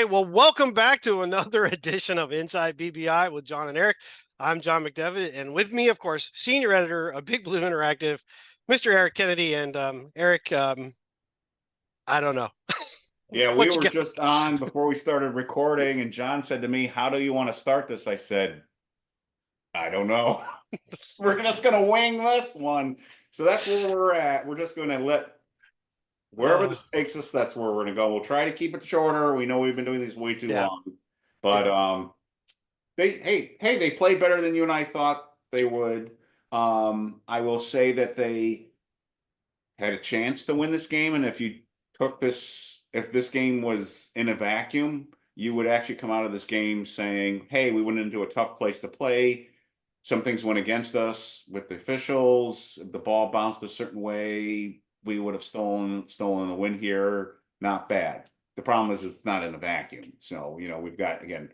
right. Well, welcome back to another edition of Inside BBI with John and Eric. I'm John McDevitt, and with me, of course, senior editor of Big Blue Interactive, Mr. Eric Kennedy. And Eric, I don't know. Yeah, we What you were got? just on before we started recording, and John said to me, "How do you want to start this?" I said, "I don't know. We're just going to wing this one." So that's where we're at. We're just going to let wherever Oh, this takes us, that's where we're going to go. We'll try to keep it shorter. We know we've been doing these way too yeah, long. But yeah. they played better than you and I thought they would. I will say that they had a chance to win this game, and if this game was in a vacuum, you would actually come out of this game saying, "Hey, we went into a tough place to play. Some things went against us with the officials. If the ball bounced a certain way, we would have stolen a win here. Not bad." The problem is it's not in a vacuum. So, we've got, again,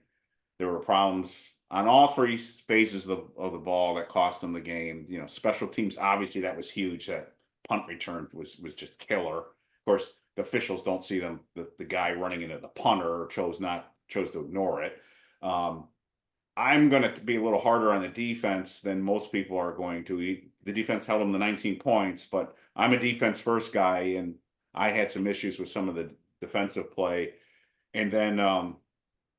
there were problems on all three phases of the ball that cost them the game. Special teams, obviously that was huge. That punt return was just killer. Of course, the officials don't see them. The guy running into the punter chose to ignore it. I'm going to be a little harder on the defense than most people are going to. The defense held them to 19 points, but I'm a defense first guy, and I had some issues with some of the defensive play. And then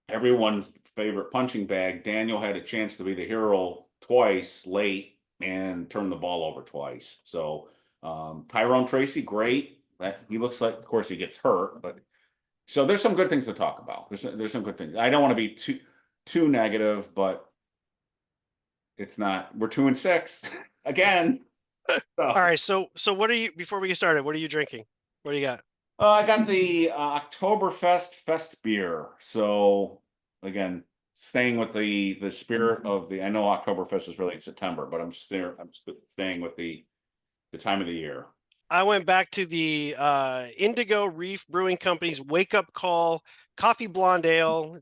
everyone's favorite punching bag, Daniel had a chance to be the hero twice late and turn the ball over twice. So Tyrone Tracy, great. He looks like, of course, he gets hurt, but so there's some good things to talk about. There's some good things. I don't want to be too negative, but it's not. We're 2-6 again. All So, right. So what are you? Before we get started, what are you drinking? What do you got? I got the Oktoberfest Fest beer. So again, staying with the spirit of the. I know Oktoberfest is really in September, but I'm staying with the time of the year. I went back to the Indigo Reef Brewing Company's Wake Up Call Coffee Blonde Ale.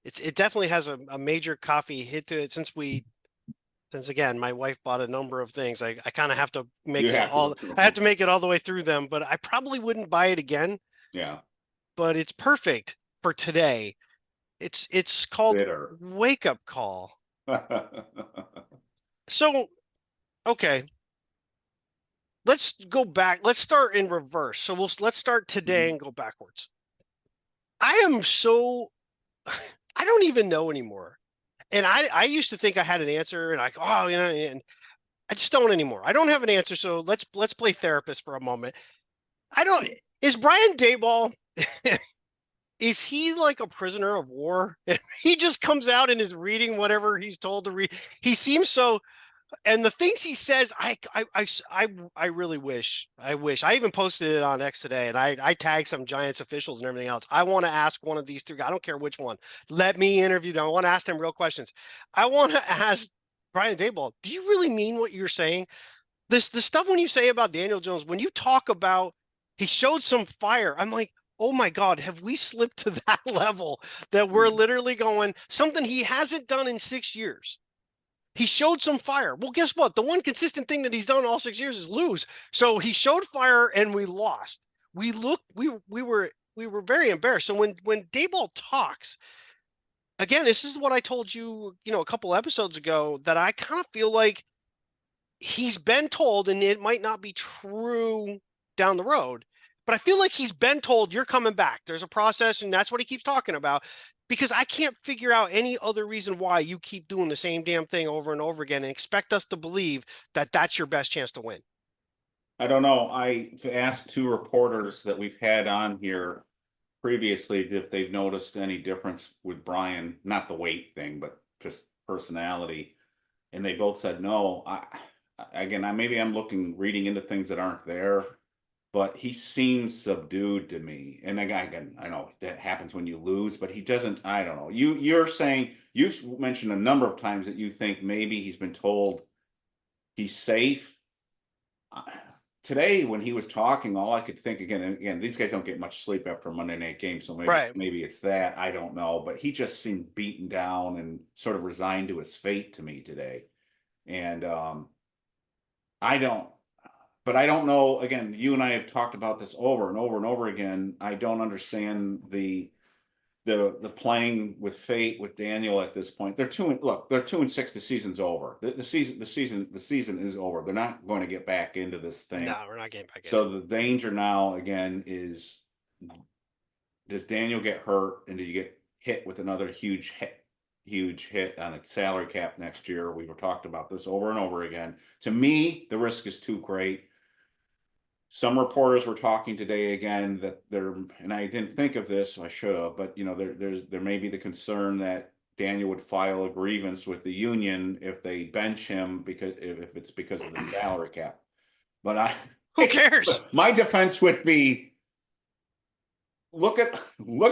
It definitely has a major coffee hit to it since again my wife bought a number of things. I kind of have to make You it have to go all. through I have them. to make it all the way through them, but I probably wouldn't buy it again. Yeah, But it's perfect for today. It's called bitter. Wake Up Call. So okay, let's go back. Let's start in reverse. So let's start today and go backwards. I am so I don't even know anymore. And I used to think I had an answer and and I just don't anymore. I don't have an answer. So let's play therapist for a moment. I don't is Brian Daboll is he like a prisoner of war? He just comes out and is reading whatever he's told to read. He seems so and the things he says, I really wish. I even posted it on X today, and I tagged some Giants officials and everything else. I want to ask one of these three. I don't care which one. Let me interview them. I want to ask them real questions. I want to ask Brian Daboll, do you really mean what you're saying? The stuff when you say about Daniel Jones, when you talk about he showed some fire, I'm like, oh my God, have we slipped to that level that we're literally going something he hasn't done in 6 years? He showed some fire. Well, guess what? The one consistent thing that he's done all 6 years is lose. So he showed fire and we lost. We were very embarrassed. So when Daboll talks, again, this is what I told you, a couple episodes ago, that I kind of feel like he's been told, and it might not be true down the road, but I feel like he's been told you're coming back. There's a process, and that's what he keeps talking about. Because I can't figure out any other reason why you keep doing the same damn thing over and over again and expect us to believe that that's your best chance to win. I don't know. I asked two reporters that we've had on here previously if they've noticed any difference with Brian, not the weight thing, but just personality. And they both said no. Maybe I'm reading into things that aren't there, but he seems subdued to me. And again, I know that happens when you lose, but he doesn't. I don't know. You're saying you've mentioned a number of times that you think maybe he's been told he's safe. Today when he was talking, all I could think, again and again, these guys don't get much sleep after a Monday night game, so maybe Right. maybe it's that. I don't know, but he just seemed beaten down and sort of resigned to his fate to me today. And I don't, but I don't know. Again, you and I have talked about this over and over and over again. I don't understand the playing with fate with Daniel at this point. They're 2-6. The season's over. The season is over. They're not going to get back into this thing. No, we're not getting back in. So the danger now again is, does Daniel get hurt and do you get hit with another huge hit on the salary cap next year? We've talked about this over and over again. To me, the risk is too great. Some reporters were talking today again that and I didn't think of this, I should have, but there may be the concern that Daniel would file a grievance with the union if they bench him because if it's because of the salary cap. But who cares? My defense would be, look at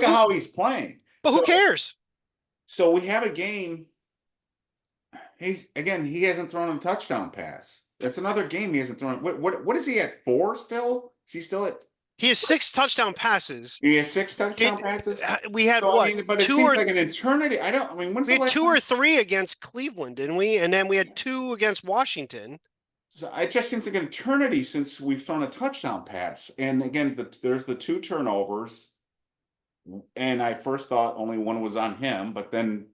how he's playing. But who cares? So we have a game. He hasn't thrown a touchdown pass. That's another game he hasn't thrown. What is he at, 4 still? Is he still at? He has 6 touchdown passes. He has 6 touchdown passes. We had what? But it seems like an eternity. When's we had 2 or 3 against Cleveland, didn't we? And then we had 2 against Washington. So it just seems like an eternity since we've thrown a touchdown pass. And again, there's the 2 turnovers. And I first thought only one was on him, but then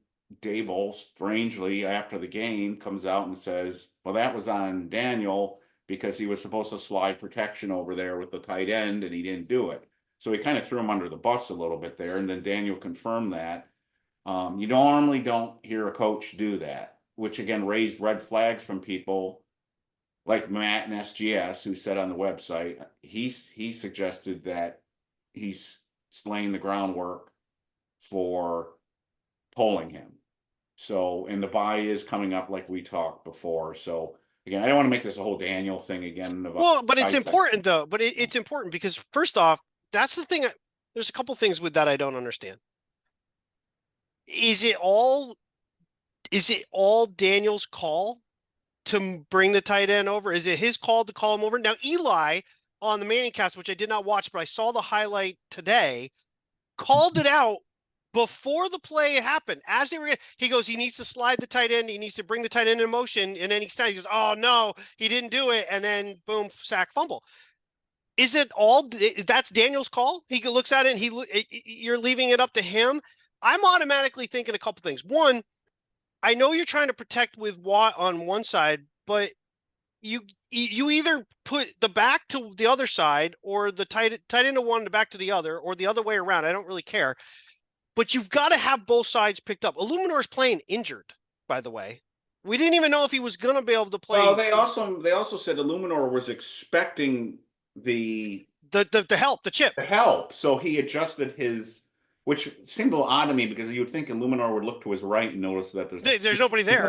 Daboll, strangely, after the game, comes out and says, well, that was on Daniel because he was supposed to slide protection over there with the tight end and he didn't do it. So he kind of threw him under the bus a little bit there. And then Daniel confirmed that. You normally don't hear a coach do that, which again raised red flags from people like Matt and SGS, who said on the website, he suggested that he's laying the groundwork for polling him. So, and the bye is coming up like we talked before. So again, I don't want to make this a whole Daniel thing again. Well, but it's important though. But it's important because first off, that's the thing. There's a couple things with that I don't understand. Is it all Daniel's call to bring the tight end over? Is it his call to call him over? Now, Eli on the Manning cast, which I did not watch, but I saw the highlight today, called it out before the play happened. As they were, he goes, he needs to slide the tight end. He needs to bring the tight end in motion. And then he goes, oh no, he didn't do it. And then boom, sack, fumble. Is it all, that's Daniel's call? He looks at it and you're leaving it up to him. I'm automatically thinking a couple things. One, I know you're trying to protect with Watt on one side, but you either put the back to the other side or the tight end to one, the back to the other, or the other way around. I don't really care. But you've got to have both sides picked up. Illuminor's playing injured, by the way. We didn't even know if he was going to be able to play. Well, they also said Illuminor was expecting the help, the chip. The help. So he adjusted his, which seemed a little odd to me because you would think Illuminor would look to his right and notice that there's nobody there.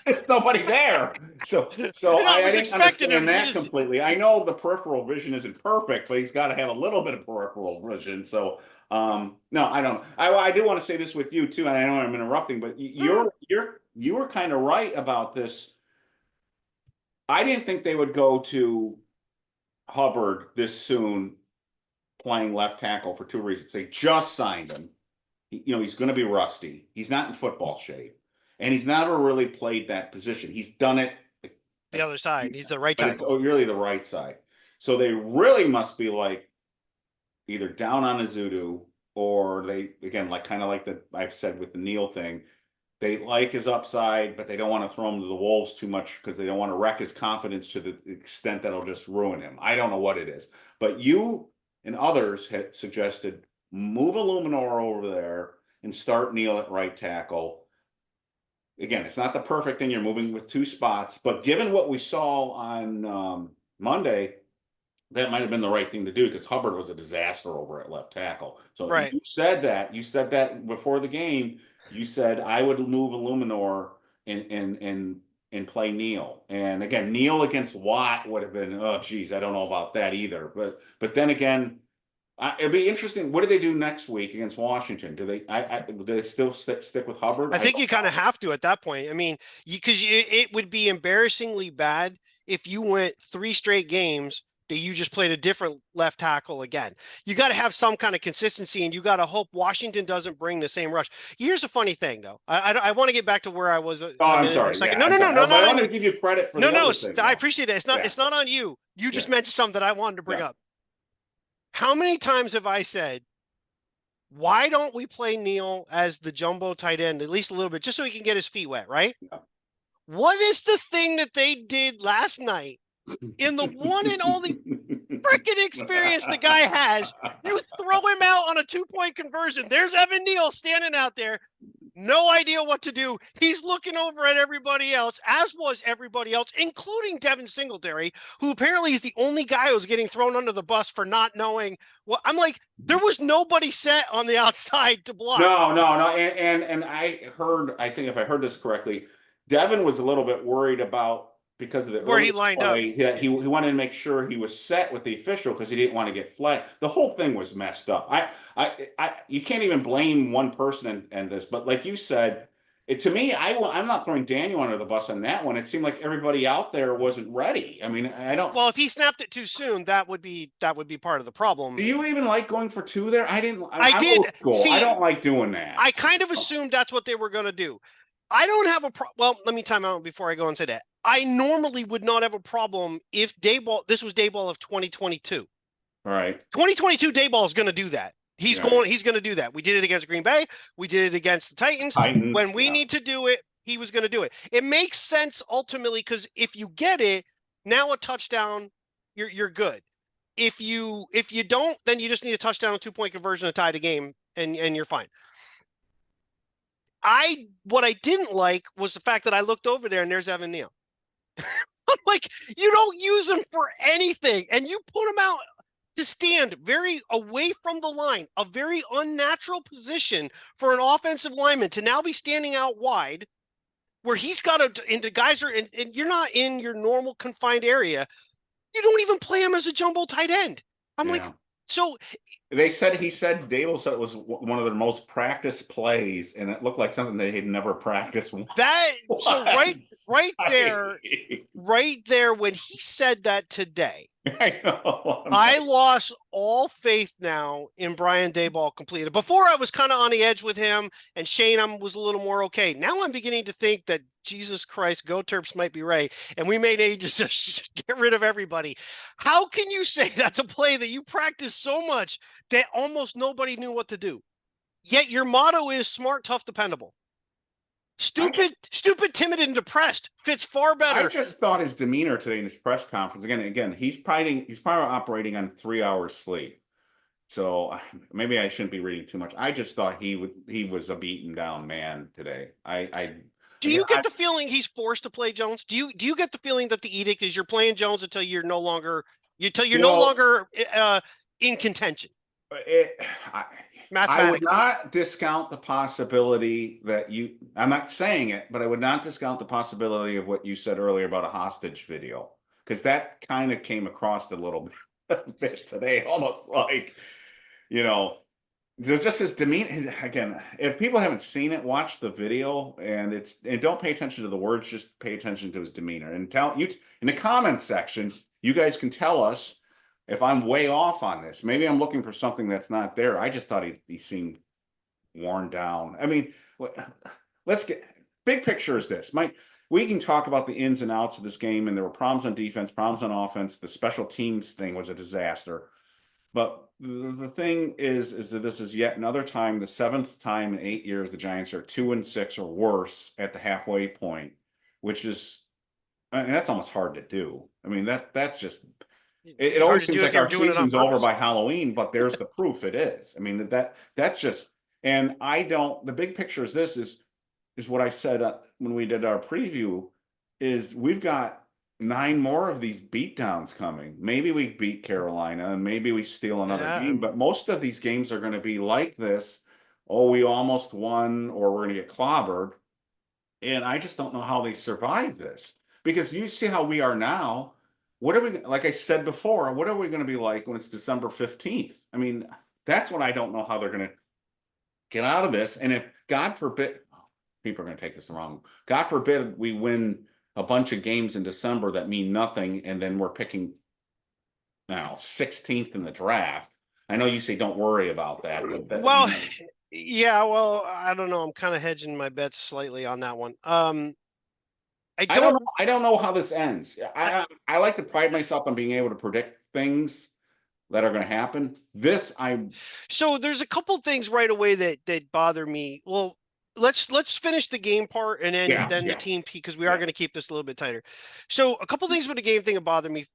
There's nobody there. So I didn't understand that completely. I know the peripheral vision isn't perfect, but he's got to have a little bit of peripheral vision. So no, I don't. I do want to say this with you too, and I know I'm interrupting, but you were kind of right about this. I didn't think they would go to Hubbard this soon playing left tackle for 2 reasons. They just signed him. He's going to be rusty. He's not in football shape, and he's never really played that position. He's done it the other side. He's the right tackle. Oh, really the right side. So they really must be like either down on Azudu, or they, again, like kind of like I've said with the Neal thing, they like his upside, but they don't want to throw him to the wolves too much because they don't want to wreck his confidence to the extent that'll just ruin him. I don't know what it is, but you and others had suggested move Illuminor over there and start Neal at right tackle. Again, it's not the perfect thing. You're moving with 2 spots, but given what we saw on Monday, that might have been the right thing to do because Hubbard was a disaster over at left tackle. So right. You said that before the game. You said I would move Illuminor and play Neal. And again, Neal against Watt would have been, oh geez, I don't know about that either. But then again, it'd be interesting. What do they do next week against Washington? Do they still stick with Hubbard? I think you kind of have to at that point. I mean, because it would be embarrassingly bad if you went 3 straight games that you just played a different left tackle again. You got to have some kind of consistency, and you got to hope Washington doesn't bring the same rush. Here's a funny thing, though. I want to get back to where I was. I'm sorry. Yeah, no. I want to give you credit for thing, I appreciate it. It's not on you. You just mentioned something that I wanted to bring up. How many times have I said why don't we play Neal as the jumbo tight end at least a little bit, just so he can get his feet wet, right? Yeah. What is the thing that they did last night in the one and only freaking experience the guy has? You throw him out on a 2-point conversion. There's Evan Neal standing out there. No idea what to do. He's looking over at everybody else, as was everybody else, including Devin Singletary, who apparently is the only guy who's getting thrown under the bus for not knowing what. I'm like, there was nobody set on the outside to block. No. And I think if I heard this correctly, Devin was a little bit worried about because of the Where he early lined play, up. he wanted to make sure he was set with the official because he didn't want to get flagged. The whole thing was messed up. You can't even blame one person in this, but like you said, to me, I'm not throwing Daniel under the bus on that one. It seemed like everybody out there wasn't ready. I mean, I don't. Well, if he snapped it too soon, that would be part of the problem. Do you even like going for two there? I didn't. I I'm did old school. see. I don't like doing that. I kind of assumed that's what they were going to do. I don't have a well, let me time out before I go and say that. I normally would not have a problem if Daboll, this was Daboll of 2022. All right. 2022 Daboll is going to do that. He's going to do that. We did it against Green Bay. We did it against the Titans. When we need to do it, he was going to do it. It makes sense ultimately because if you get it, now a touchdown, you're good. If you don't, then you just need a touchdown, a 2-point conversion to tie the game, and you're fine. What I didn't like was the fact that I looked over there and there's Evan Neal. I'm like, you don't use him for anything, and you put him out to stand very away from the line, a very unnatural position for an offensive lineman to now be standing out wide, where he's got to, and the guys are, and you're not in your normal confined area. You don't even play him as a jumbo tight end. I'm like, so he said Daboll said it was one of their most practiced plays, and it looked like something they had never practiced. That so right there when he said that today, I know. I lost all faith now in Brian Daboll completely. Before I was kind of on the edge with him, and Shane was a little more okay. Now I'm beginning to think that Jesus Christ, Go Terps might be right, and we may need to just get rid of everybody. How can you say that's a play that you practice so much that almost nobody knew what to do? Yet your motto is smart, tough, dependable. Stupid, timid, and depressed fits far better. I just thought his demeanor today in his press conference, again, he's probably operating on 3 hours sleep. So maybe I shouldn't be reading too much. I just thought he was a beaten down man today. Do you get the feeling he's forced to play Jones? Do you get the feeling that the edict is you're playing Jones until you're no longer in contention? I would not discount the possibility that I'm not saying it, but I would not discount the possibility of what you said earlier about a hostage video, because that kind of came across a little bit today, almost like, just his demeanor. Again, if people haven't seen it, watch the video, and don't pay attention to the words, just pay attention to his demeanor. And tell you in the comments section, you guys can tell us if I'm way off on this. Maybe I'm looking for something that's not there. I just thought he seemed worn down. I mean, let's get big picture is this. We can talk about the ins and outs of this game, and there were problems on defense, problems on offense. The special teams thing was a disaster. But the thing is that this is yet another time, the 7th time in 8 years, the Giants are 2-6 or worse at the halfway point, which is, that's almost hard to do. I mean, that's just, it always seems like our season's over by Halloween, but there's the proof it is. I mean, that's just, and the big picture is this is what I said when we did our preview, is we've got 9 more of these beatdowns coming. Maybe we beat Carolina and maybe we steal another game, but most of these games are going to be like this. Oh, we almost won, or we're going to get clobbered. And I just don't know how they survive this, because you see how we are now. What are we, like I said before, what are we going to be like when it's December 15th? I mean, that's when I don't know how they're going to get out of this. And if, God forbid, people are going to take this wrong, God forbid we win a bunch of games in December that mean nothing, and then we're picking 16th in the draft. I know you say don't worry about that. But I don't know. I'm kind of hedging my bets slightly on that one. I don't know how this ends. I like to pride myself on being able to predict things. that are going to happen. So there's a couple things right away that bother me. Well, let's finish the game part and then the team because we are going to keep this a little bit tighter. So a couple things with the game thing that bother me.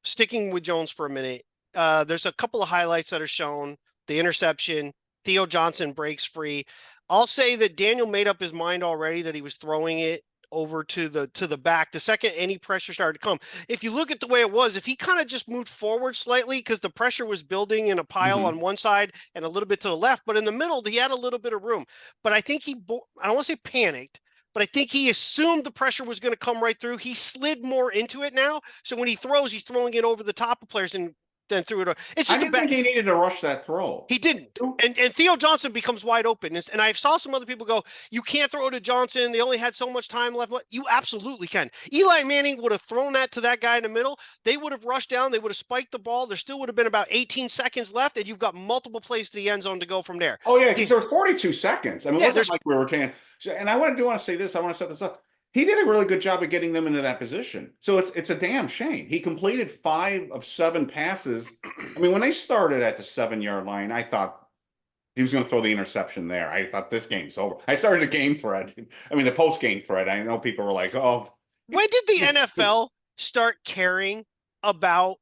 Sticking with Jones for a minute. There's a couple of highlights that are shown. The interception, Theo Johnson breaks free. I'll say that Daniel made up his mind already that he was throwing it over to the back the second any pressure started to come. If you look at the way it was, if he kind of just moved forward slightly because the pressure was building in a pile on one side and a little bit to the left, but in the middle he had a little bit of room. But I think I don't want to say panicked, but I think he assumed the pressure was going to come right through. He slid more into it now, so when he throws, he's throwing it over the top of players and then threw it. It's just I didn't think he needed to rush that throw. He didn't. And Theo Johnson becomes wide open. And I saw some other people go, you can't throw to Johnson. They only had so much time left. You absolutely can. Eli Manning would have thrown that to that guy in the middle. They would have rushed down. They would have spiked the ball. There still would have been about 18 seconds left, and you've got multiple plays to the end zone to go from there. Oh, yeah, because there were 42 seconds. I mean, it wasn't like we were saying. And I do want to say this. I want to set this up. He did a really good job of getting them into that position. So it's a damn shame. He completed 5 of 7 passes. I mean, when they started at the 7-yard line, I thought he was going to throw the interception there. I thought this game's over. I started a game thread. I mean, the post-game thread. I know people were like, oh. When did the NFL start caring about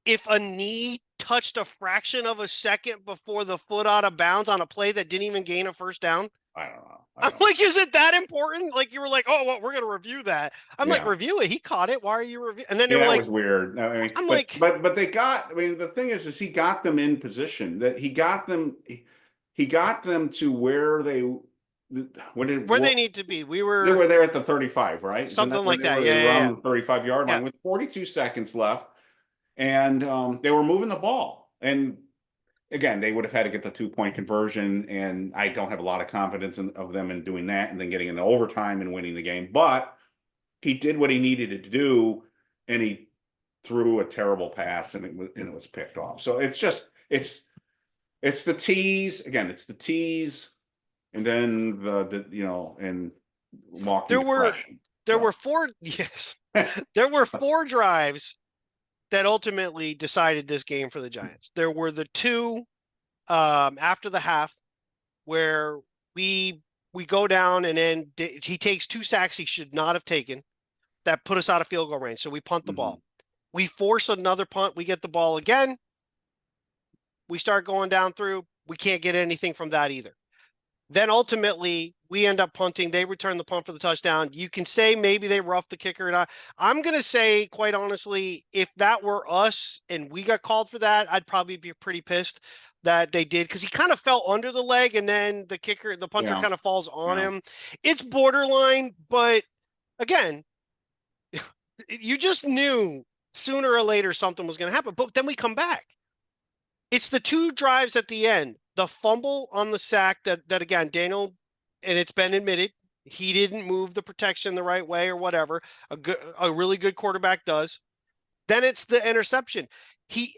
if a knee touched a fraction of a second before the foot out of bounds on a play that didn't even gain a first down? I don't know. I'm like, is it that important? Like, you were like, oh, well, we're going to review that. I'm like, review it. He caught it. Why are you reviewing? And then they were like, it was weird. I mean, but they got. I mean, the thing is he got them in position. That he got them to where they need to be. They were there at the 35, right? Something like that. Around the 35-yard line with 42 seconds left, and they were moving the ball. And again, they would have had to get the 2-point conversion, and I don't have a lot of confidence of them in doing that and then getting into overtime and winning the game. But he did what he needed to do, and he threw a terrible pass, and it was picked off. So it's the tease again. It's the tease, and then and walking. There were 4 there were 4 drives that ultimately decided this game for the Giants. There were the 2 after the half where we go down and then he takes 2 sacks he should not have taken that put us out of field goal range. So we punt the ball. We force another punt. We get the ball again. We start going down through. We can't get anything from that either. Then ultimately we end up punting. They return the punt for the touchdown. You can say maybe they roughed the kicker. And I'm going to say, quite honestly, if that were us and we got called for that, I'd probably be pretty pissed that they did, because he kind of fell under the leg and then the punter kind of falls on him. It's borderline, but again, you just knew sooner or later something was going to happen. But then we come back. It's the 2 drives at the end. The fumble on the sack that again, Daniel, and it's been admitted, he didn't move the protection the right way or whatever. A really good quarterback does. Then it's the interception.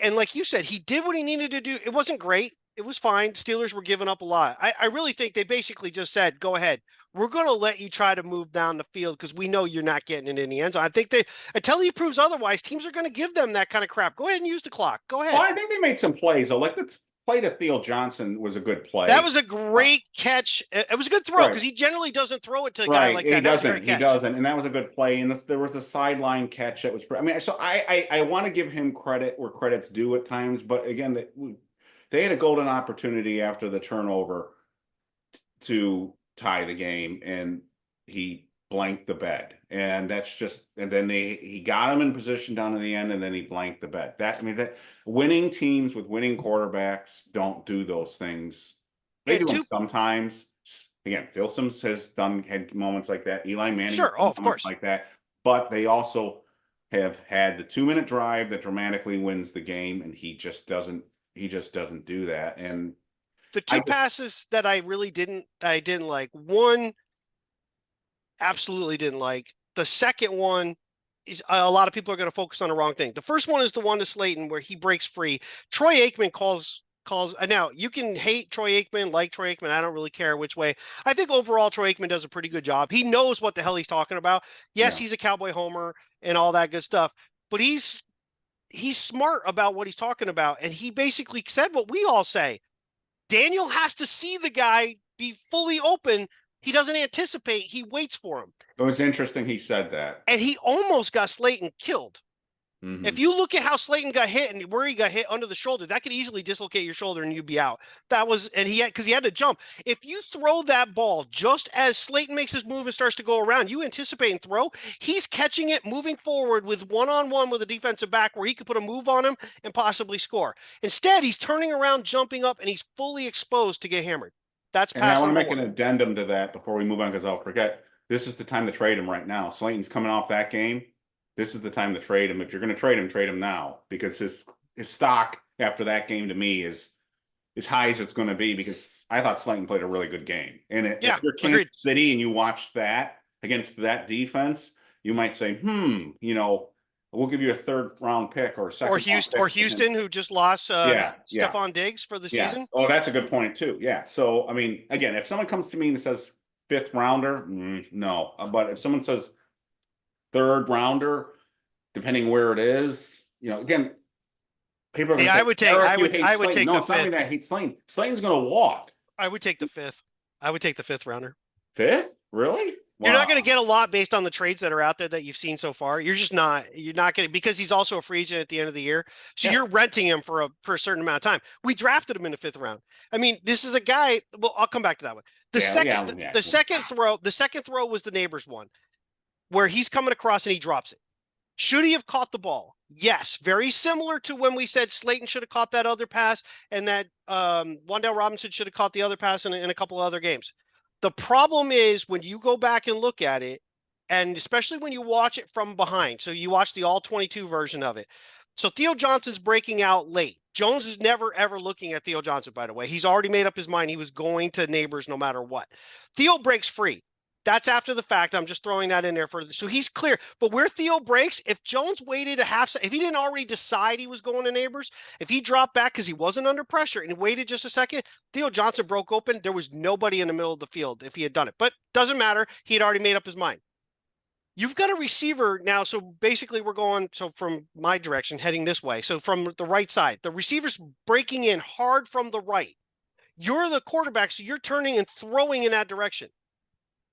And like you said, he did what he needed to do. It wasn't great. It was fine. Steelers were giving up a lot. I really think they basically just said, go ahead. We're going to let you try to move down the field because we know you're not getting it in the end zone. I think until he proves otherwise, teams are going to give them that kind of crap. Go ahead and use the clock. Go ahead. Well, I think they made some plays, though. Like the play to Theo Johnson was a good play. That was a great catch. It was a good throw because he generally doesn't throw it to a guy like that. He doesn't. And that was a good play. And there was a sideline catch that was. I mean, so I want to give him credit where credit's due at times, but again, they had a golden opportunity after the turnover to tie the game, and he blanked the bed. And that's just, and then he got him in position down in the end, and then he blanked the bed. That winning teams with winning quarterbacks don't do those things. They do them sometimes. Again, Phil Simms had moments like that. Eli Manning, of course, like that. But they also have had the 2-minute drive that dramatically wins the game, and he just doesn't do that. And the 2 passes that I didn't like. One, absolutely didn't like. The second one is a lot of people are going to focus on the wrong thing. The first one is the one to Slayton where he breaks free. Troy Aikman calls. Now you can hate Troy Aikman, like Troy Aikman. I don't really care which way. I think overall Troy Aikman does a pretty good job. He knows what the hell he's talking about. Yes, he's a Cowboy homer and all that good stuff, but he's he's smart about what he's talking about. And he basically said what we all say. Daniel has to see the guy be fully open. He doesn't anticipate. He waits for him. It was interesting he said that. And he almost got Slayton killed. Mm-hmm. If you look at how Slayton got hit and where he got hit under the shoulder, that could easily dislocate your shoulder and you'd be out. That was, and because he had to jump. If you throw that ball just as Slayton makes his move and starts to go around, you anticipate and throw, he's catching it, moving forward with one-on-one with a defensive back where he could put a move on him and possibly score. Instead, he's turning around, jumping up, and he's fully exposed to get hammered. That's pass. And I want to make an addendum to that before we move on, because I'll forget. This is the time to trade him right now. Slayton's coming off that game. This is the time to trade him. If you're going to trade him now, because his stock after that game to me is as high as it's going to be, because I thought Slayton played a really good game. And if you're Kansas City and you watch that against that defense, you might say, we'll give you a third round pick or a second. Or Houston, who just lost Stephon Diggs for the season. Oh, that's a good point too. Yeah. So, I mean, again, if someone comes to me and says fifth rounder, no. But if someone says third rounder, depending where it is, again, people are going to say, I would take the fifth. I hate Slayton. Slayton's going to walk. I would take the fifth. I would take the fifth rounder. Fifth? Really? Wow. You're not going to get a lot based on the trades that are out there that you've seen so far. You're not going to, because he's also a free agent at the end of the year. So you're renting him for a certain amount of time. We drafted him in the fifth round. I mean, this is a guy, well, I'll come back to that one. The second throw was the neighbor's one where he's coming across and he drops it. Should he have caught the ball? Yes. Very similar to when we said Slayton should have caught that other pass and that Wan'Dale Robinson should have caught the other pass in a couple of other games. The problem is when you go back and look at it, and especially when you watch it from behind. So you watch the all 22 version of it. So Theo Johnson's breaking out late. Jones is never, ever looking at Theo Johnson, by the way. He's already made up his mind. He was going to Neighbors no matter what. Theo breaks free. That's after the fact. I'm just throwing that in there so he's clear. But where Theo breaks, if Jones waited if he didn't already decide he was going to Neighbors, if he dropped back because he wasn't under pressure and waited just a second, Theo Johnson broke open. There was nobody in the middle of the field if he had done it. But doesn't matter. He had already made up his mind. You've got a receiver now. So basically we're going, from my direction, heading this way. So from the right side, the receiver's breaking in hard from the right. You're the quarterback, so you're turning and throwing in that direction.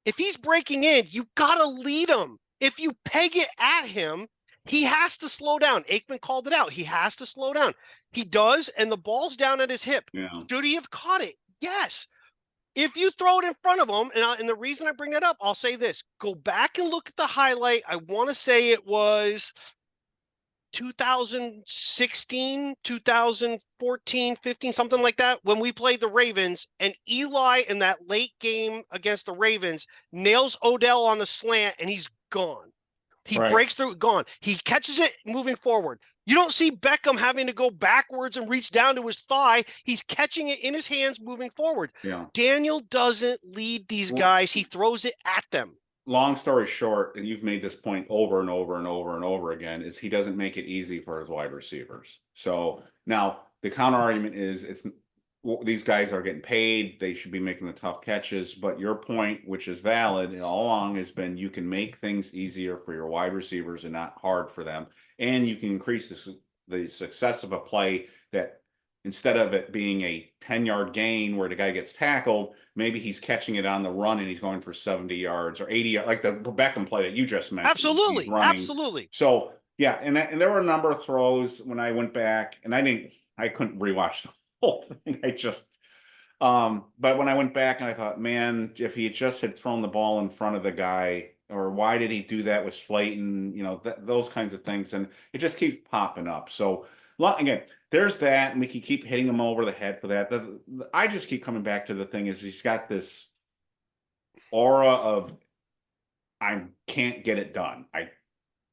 If he's breaking in, you got to lead him. If you peg it at him, he has to slow down. Aikman called it out. He has to slow down. He does, and the ball's down at his hip. Yeah. Should he have caught it? Yes. If you throw it in front of him, and the reason I bring that up, I'll say this. Go back and look at the highlight. I want to say it was 2016, 2014, 15, something like that, when we played the Ravens, and Eli in that late game against the Ravens nails Odell on the slant, and he's gone. He breaks through, gone. He catches it moving forward. You don't see Beckham having to go backwards and reach down to his thigh. He's catching it in his hands moving forward. Yeah. Daniel doesn't lead these guys. He throws it at them. Long story short, and you've made this point over and over and over and over again, is he doesn't make it easy for his wide receivers. So now the counter argument is these guys are getting paid. They should be making the tough catches. But your point, which is valid all along, has been you can make things easier for your wide receivers and not hard for them. And you can increase the success of a play that instead of it being a 10-yard gain where the guy gets tackled, maybe he's catching it on the run and he's going for 70 yards or 80 yards, like the Beckham play that you just mentioned. Absolutely. So, yeah, and there were a number of throws when I went back, and I couldn't rewatch the whole thing. But when I went back and I thought, man, if he just had thrown the ball in front of the guy, or why did he do that with Slayton, those kinds of things, and it just keeps popping up. So, again, there's that, and we can keep hitting him over the head for that. I just keep coming back to the thing is he's got this aura of I can't get it done.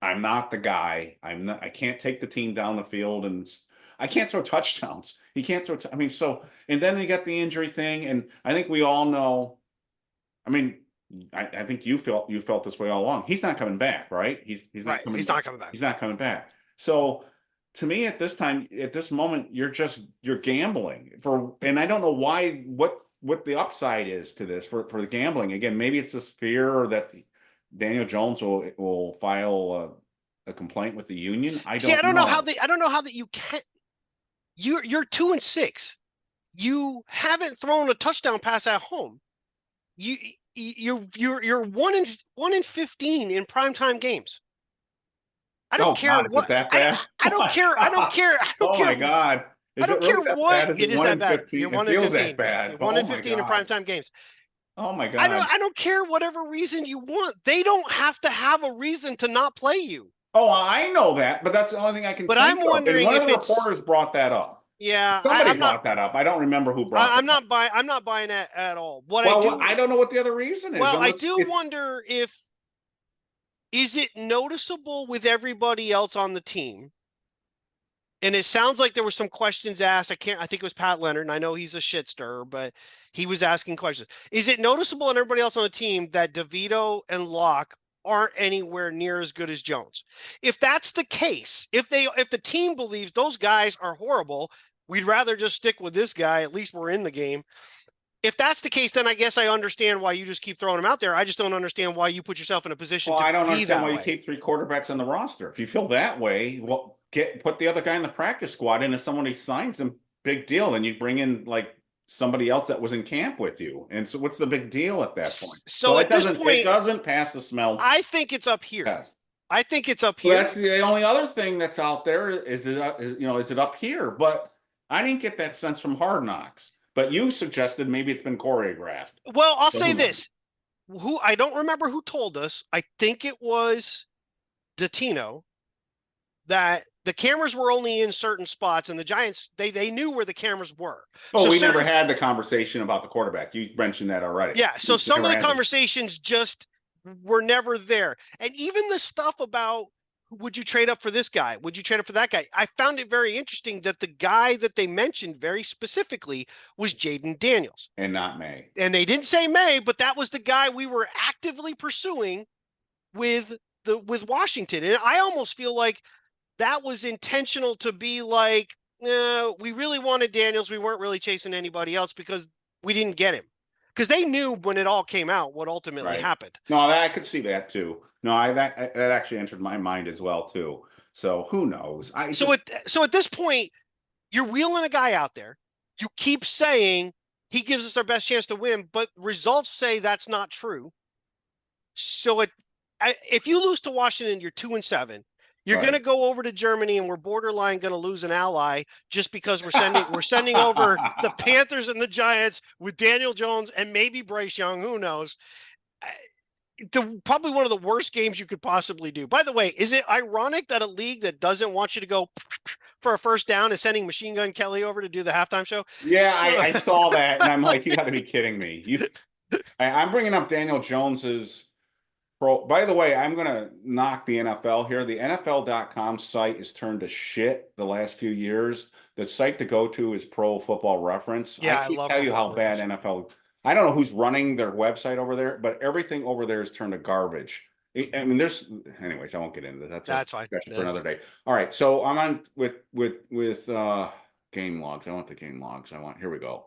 I'm not the guy. I can't take the team down the field, and I can't throw touchdowns. He can't throw. And then they got the injury thing, and I think we all know. I think you felt this way all along. He's not coming back, right? He's not coming back. He's not coming back. So to me, at this moment, you're gambling and I don't know what the upside is to this for the gambling. Again, maybe it's this fear that Daniel Jones will file a complaint with the union? I See, don't know. I don't know how that you can. You're 2-6. You haven't thrown a touchdown pass at home. You're 1-15 in primetime games. I don't Oh care God, is it what that bad? I Oh don't my care. I don't God. care. Oh my God. I Is don't it care really that what bad? Is it it is one that in bad. You're 15? It one in feels that 15. bad. You're one Oh in my 15 in God. primetime games. Oh my God. I don't care whatever reason you want. They don't have to have a reason to not play you. Oh, I know that, but that's the only thing I can But think I'm of. And wondering one of if the it's reporters brought that up. yeah, Somebody I'm not brought that up. I don't remember who brought that up. I'm not buying that at all. What I Well, do I don't know what the other reason is, well, I unless do it's wonder if is it noticeable with everybody else on the team? And it sounds like there were some questions asked. I think it was Pat Leonard, and I know he's a shit stirrer, but he was asking questions. Is it noticeable in everybody else on the team that DeVito and Locke aren't anywhere near as good as Jones? If that's the case, if the team believes those guys are horrible, we'd rather just stick with this guy. At least we're in the game. If that's the case, then I guess I understand why you just keep throwing them out there. I just don't understand why you put yourself in a position well, to I don't be understand that why you way. keep three quarterbacks on the roster. If you feel that way, well, put the other guy in the practice squad, and if somebody signs him, big deal. Then you bring in like somebody else that was in camp with you. And so, what's the big deal at that point? So So at this it point, doesn't pass the smell I think it's up here. test. I think it's up Well, here. that's the only other thing that's out there is it up here? But I didn't get that sense from Hard Knocks. But you suggested maybe it's been choreographed. Well, I'll So say who knows? this. Who I don't remember who told us. I think it was Datino that the cameras were only in certain spots and the Giants they knew where the cameras were. Oh, So we never certain had the conversation about the quarterback. You mentioned that already. yeah, so We some of never the had it. conversations just were never there. And even the stuff about would you trade up for this guy? Would you trade up for that guy? I found it very interesting that the guy that they mentioned very specifically was Jaden Daniels. And not May. And they didn't say May, but that was the guy we were actively pursuing with with Washington. And I almost feel like that was intentional to be like, we really wanted Daniels. We weren't really chasing anybody else because we didn't get him. Because they knew when it all came out what ultimately Right. happened. No, I could see that too. No, that actually entered my mind as well too. So who knows? So at this point, you're wheeling a guy out there. You keep saying he gives us our best chance to win, but results say that's not true. So if you lose to Washington, you're 2-7. You're going to right. go over to Germany, and we're borderline going to lose an ally just because we're sending over the Panthers and the Giants with Daniel Jones and maybe Bryce Young. Who knows? Probably one of the worst games you could possibly do. By the way, is it ironic that a league that doesn't want you to go for a first down is sending Machine Gun Kelly over to do the halftime show? Yeah, So, I saw that, and I'm like, you got to be kidding me. I'm bringing up Daniel Jones's pro. By the way, I'm going to knock the NFL here. The NFL.com site has turned to shit the last few years. The site to go to is Pro Football Reference. I yeah, I can't love tell Pro you how Football bad Reference. NFL. I don't know who's running their website over there, but everything over there is turned to garbage. I mean, anyways, I won't get into that. That's a That's fine. discussion for Yeah. another day. All right, so I'm on with game logs. I want the game logs. Here we go.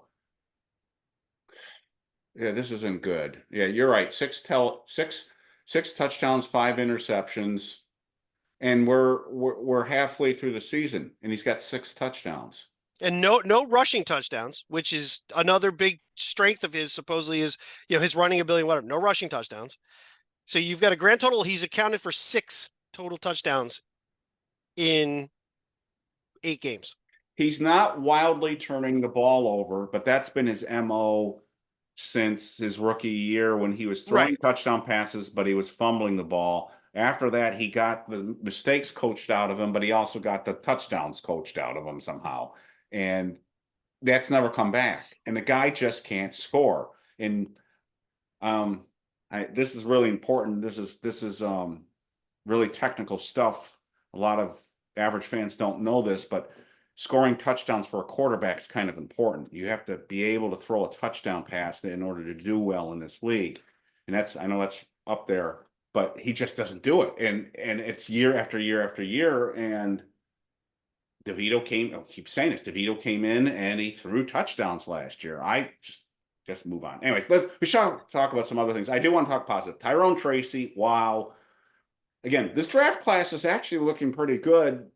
Yeah, this isn't good. Yeah, you're right. Six touchdowns, five interceptions, and we're halfway through the season, and he's got six touchdowns. And no rushing touchdowns, which is another big strength of his. Supposedly is his running ability, whatever. No rushing touchdowns. So you've got a grand total. He's accounted for 6 total touchdowns in 8 games. He's not wildly turning the ball over, but that's been his MO since his rookie year when he was throwing Right. touchdown passes, but he was fumbling the ball. After that, he got the mistakes coached out of him, but he also got the touchdowns coached out of him somehow. And that's never come back. And the guy just can't score. And this is really important. This is really technical stuff. A lot of average fans don't know this, but scoring touchdowns for a quarterback is kind of important. You have to be able to throw a touchdown pass in order to do well in this league. And I know that's up there, but he just doesn't do it. And it's year after year after year. And I keep saying this, DeVito came in and he threw touchdowns last year. I just move on. Anyway, we shall talk about some other things. I do want to talk positive. Tyrone Tracy, wow. again, this draft class is actually looking pretty good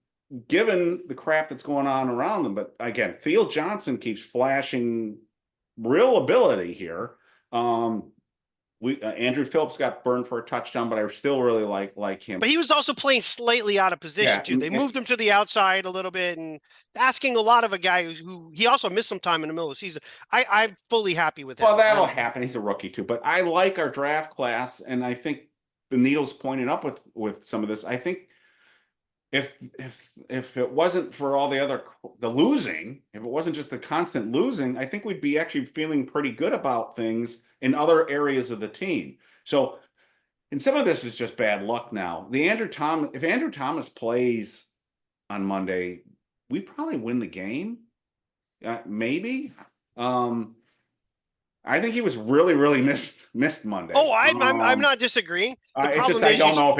given the crap that's going on around them. But again, Theo Johnson keeps flashing real ability here. We Andrew Phillips got burned for a touchdown, but I still really like him. But he was also playing slightly out of position Yeah, too. They moved him to the outside a little bit and asking a lot of a guy who he also missed some time in the middle of the season. I'm fully happy with him. well, that'll happen. He's a rookie too, but I like our draft class, and I think the needle's pointing up with some of this. I think if it wasn't for all the losing, if it wasn't just the constant losing, I think we'd be actually feeling pretty good about things in other areas of the team. So, and some of this is just bad luck now. If Andrew Thomas plays on Monday, we probably win the game. Maybe. I think he was really missed Monday. Oh, I'm not disagreeing. The It's problem just I is don't know if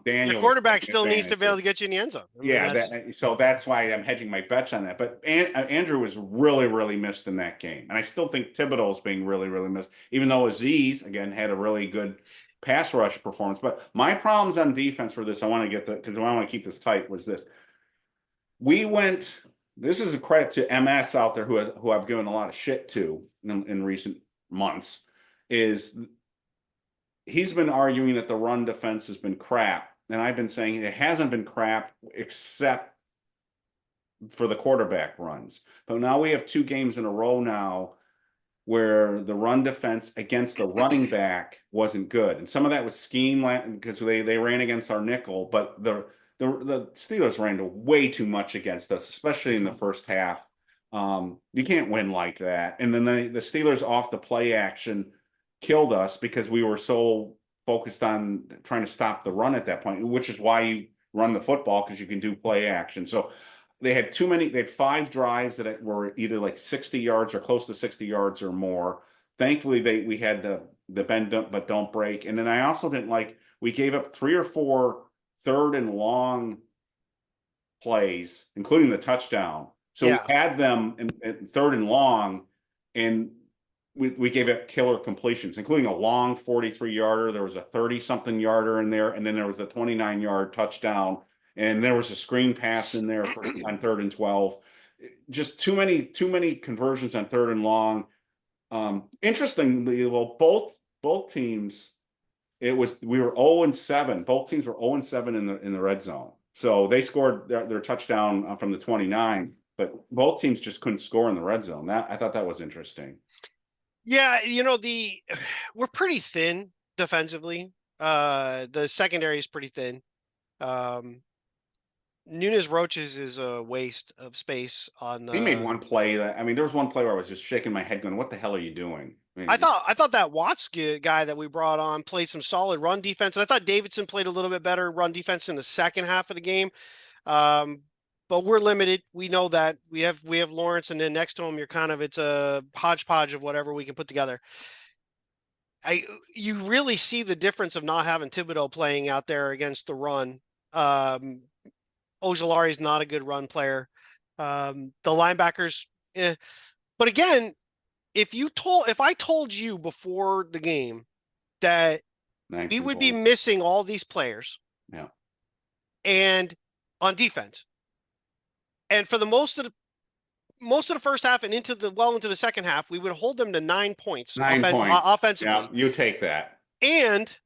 Daniel, your quarterback still needs to be able to get you in the end zone. So that's why I'm hedging my bets on that. But Andrew was really missed in that game, and I still think Thibodeau is being really missed, even though Aziz again had a really good pass rush performance. But my problems on defense for this, I want to get because I want to keep this tight. Was this? We went. This is a credit to MS out there who I've given a lot of shit to in recent months. Is he's been arguing that the run defense has been crap, and I've been saying it hasn't been crap except for the quarterback runs. But now we have 2 games in a row now where the run defense against the running back wasn't good, and some of that was scheme because they ran against our nickel, but the Steelers ran way too much against us, especially in the first half. You can't win like that. And then the Steelers off the play action killed us because we were so focused on trying to stop the run at that point, which is why you run the football, because you can do play action. So they had 5 drives that were either like 60 yards or close to 60 yards or more. Thankfully, we had the bend but don't break. And then I also didn't like, we gave up 3 or 4 third and long plays, including the touchdown. So we had them in third and long, and we gave up killer completions, including a long 43-yarder. There was a 30-something yarder in there, and then there was a 29-yard touchdown, and there was a screen pass in there on 3rd and 12. Just too many conversions on 3rd and long. Interestingly, well, both teams. We were 0-7. Both teams were 0-7 in the red zone. So they scored their touchdown from the 29, but both teams just couldn't score in the red zone. I thought that was interesting. Yeah, we're pretty thin defensively. The secondary is pretty thin. Nunez Roches is a waste of space on the. He made one play there was one play where I was just shaking my head going, what the hell are you doing? I thought that Watts guy that we brought on played some solid run defense, and I thought Davidson played a little bit better run defense in the second half of the game. But we're limited. We know that we have Lawrence, and then next to him, it's a hodgepodge of whatever we can put together. You really see the difference of not having Thibodeau playing out there against the run. Ojulari is not a good run player. The linebackers, but again, if I told you before the game that we would be missing all these players, and on defense, and for the most of the first half and into the second half, we would hold them to 9 points. Offensively. Yeah, you take that. And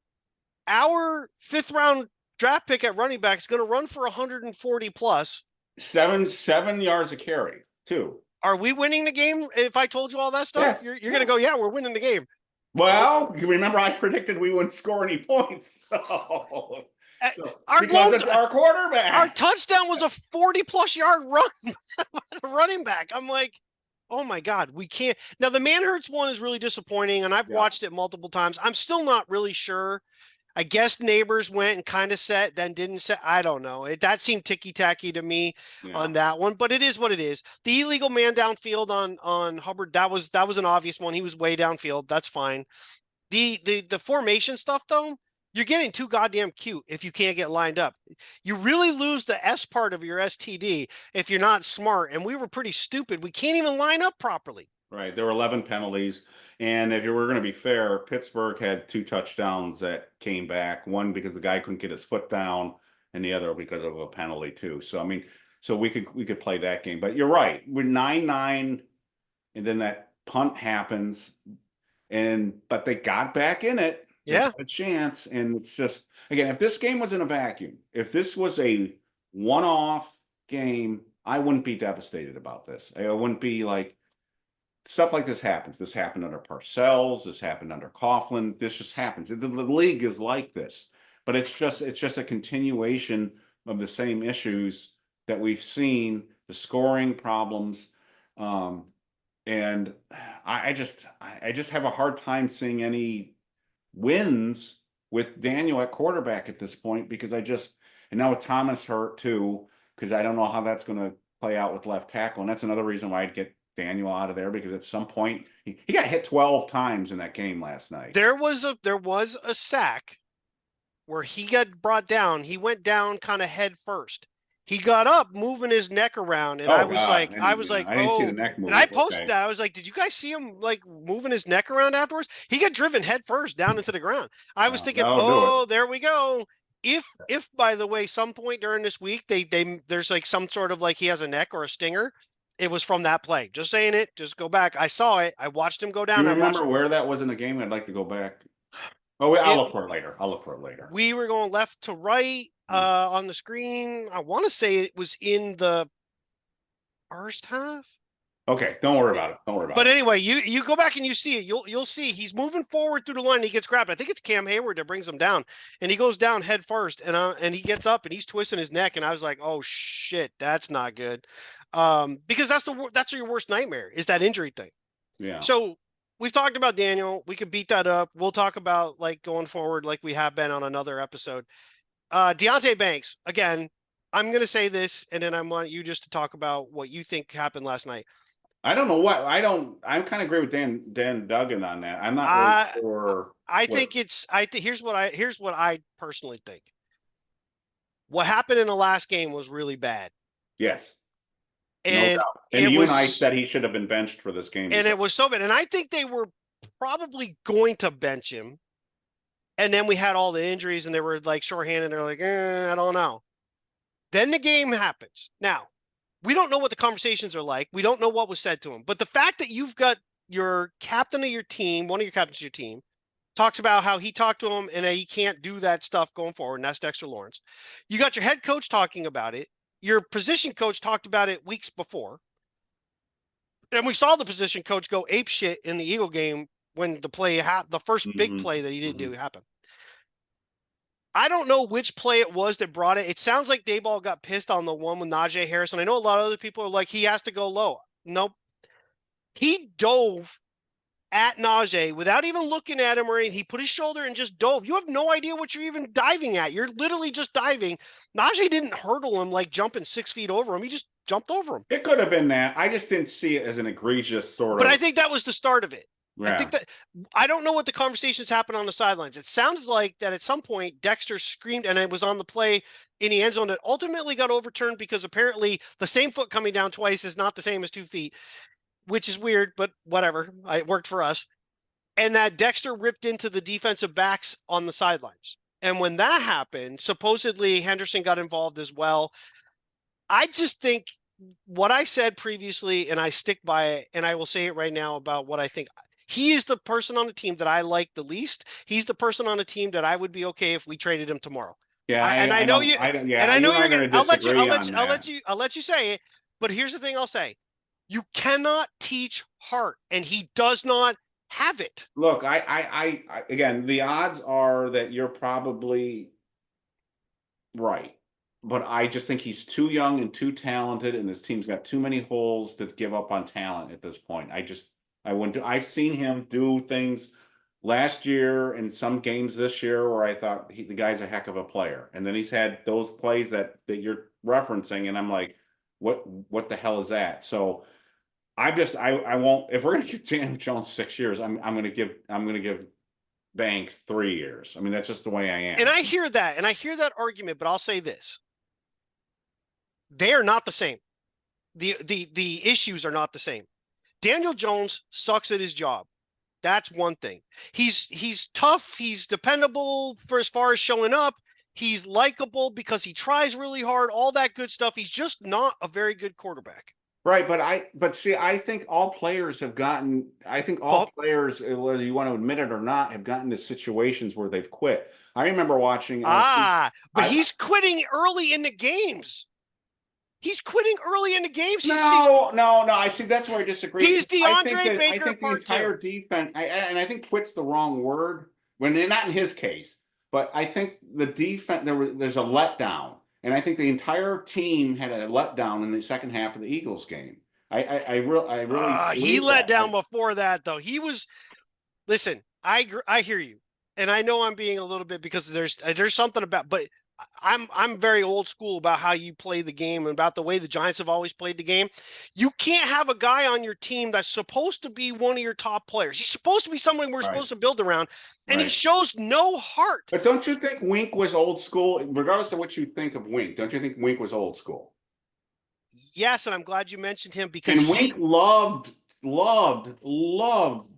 our 5th round draft pick at running back is going to run for 140 plus. 7 yards a carry, too. Are we winning the game if I told you all that stuff? Yes. You're going to go, yeah, we're winning the game. Well, remember I predicted we wouldn't score any points. Because it's our quarterback. Our touchdown was a 40-plus yard run running back. I'm like, oh, my God, we can't. Now, the Manhurts one is really disappointing, and I've watched it multiple times. I'm still not really sure. I guess Neighbors went and kind of set, then didn't set. I don't know. That seemed ticky-tacky to me on that one, but it is what it is. The illegal man downfield on Hubbard, that was an obvious one. He was way downfield. That's fine. The formation stuff, though, you're getting too goddamn cute if you can't get lined up. You really lose the S part of your STD if you're not smart, and we were pretty stupid. We can't even line up properly. Right. There were 11 penalties. And if you were going to be fair, Pittsburgh had 2 touchdowns that came back. One because the guy couldn't get his foot down, and the other because of a penalty too. So I mean, so we could play that game. But you're right. We're 9-9, and then that punt happens, but they got back in it. They Yeah. had a chance, and it's just again, if this game was in a vacuum, if this was a one-off game, I wouldn't be devastated about this. I wouldn't be like stuff like this happens. This happened under Parcells. This happened under Coughlin. This just happens. The league is like this, but it's just a continuation of the same issues that we've seen. The scoring problems, and I just have a hard time seeing any wins with Daniel at quarterback at this point because and now with Thomas hurt too, because I don't know how that's going to play out with left tackle. And that's another reason why I'd get Daniel out of there because at some point he got hit 12 times in that game last night. There was a sack where he got brought down. He went down kind of head first. He got up, moving his neck around, and Oh I was God. like, I didn't see the neck move. And I posted Okay. that. I was like, did you guys see him like moving his neck around afterwards? He got driven head first down into the ground. I was thinking, That'll do there we go. If by the way, some point during this week there's like some sort of like he has a neck or a stinger, it was from that play. Just saying it. Just go back. I saw it. I watched him go down. Do you remember where that was in the game? I'd like to go back. Oh, I'll look for it later. We were going left to right on the screen. I want to say it was in the first half. Okay, don't worry about it. But anyway, you go back and you see it. You'll see he's moving forward through the line. And he gets grabbed. I think it's Cam Hayward that brings him down, and he goes down head first, and he gets up and he's twisting his neck. And I was like, oh shit, that's not good, because that's your worst nightmare is that injury thing. Yeah. So we've talked about Daniel. We could beat that up. We'll talk about like going forward, like we have been on another episode. Deontay Banks, again, I'm going to say this, and then I want you just to talk about what you think happened last night. I don't know what I'm kind of agree with Dan Duggan on that. I'm not really sure. Here's what I personally think. What happened in the last game was really bad. Yes. And no doubt. And you and I said he should have been benched for this game. And it was so bad. And I think they were probably going to bench him. And then we had all the injuries and they were like shorthanded. And they're like, I don't know. Then the game happens. Now, we don't know what the conversations are like. We don't know what was said to him. But the fact that you've got your captain of your team, one of your captains of your team, talks about how he talked to him and he can't do that stuff going forward, and that's Dexter Lawrence. You got your head coach talking about it. Your position coach talked about it weeks before. And we saw the position coach go ape shit in the Eagle game when the first big play that he didn't do happen. I don't know which play it was that brought it. It sounds like Daboll got pissed on the one with Najee Harris. And I know a lot of other people are like, he has to go low. Nope. He dove at Najee without even looking at him or anything. He put his shoulder and just dove. You have no idea what you're even diving at. You're literally just diving. Najee didn't hurdle him like jumping 6 feet over him. He just jumped over him. It could have been that. I just didn't see it as an egregious sort of. But I think that was the start of it. Yeah. I don't know what the conversations happened on the sidelines. It sounds like that at some point Dexter screamed, and it was on the play in the end zone that ultimately got overturned because apparently the same foot coming down twice is not the same as 2 feet, which is weird, but whatever. It worked for us. And that Dexter ripped into the defensive backs on the sidelines. And when that happened, supposedly Henderson got involved as well. I just think what I said previously, and I stick by it, and I will say it right now about what I think. He is the person on the team that I like the least. He's the person on the team that I would be okay if we traded him tomorrow. Yeah, I know you're going to. I'll let you say it. But here's the thing I'll say: you cannot teach heart, and he does not have it. Look, I again, the odds are that you're probably right, but I just think he's too young and too talented, and his team's got too many holes to give up on talent at this point. I've seen him do things last year in some games this year where I thought the guy's a heck of a player. And then he's had those plays that you're referencing. And I'm like, what the hell is that? So I won't, if we're going to give James Jones 6 years, I'm going to give Banks 3 years. I mean, that's just the way I am. And I hear that argument, but I'll say this. They are not the same. The issues are not the same. Daniel Jones sucks at his job. That's one thing. He's tough. He's dependable for as far as showing up. He's likable because he tries really hard, all that good stuff. He's just not a very good quarterback. Right, but see, I think all players have gotten. I think all Well, players, whether you want to admit it or not, have gotten to situations where they've quit. I remember watching. but he's quitting early in the games. He's quitting early in the games. No. I see. That's where I disagree. He's DeAndre I Baker think the part entire two. defense, and I think quit's the wrong word when they're not in his case. But I think the defense there's a letdown, and I think the entire team had a letdown in the second half of the Eagles game. I really He believe let that. down before that, though. He was. Listen, I hear you, and I know I'm being a little bit because there's something about, but I'm very old school about how you play the game and about the way the Giants have always played the game. You can't have a guy on your team that's supposed to be one of your top players. He's supposed to be someone we're supposed to build around, and he shows no heart. But don't you think Wink was old school? Regardless of what you think of Wink, don't you think Wink was old school? Yes, and I'm glad you mentioned him because Wink loved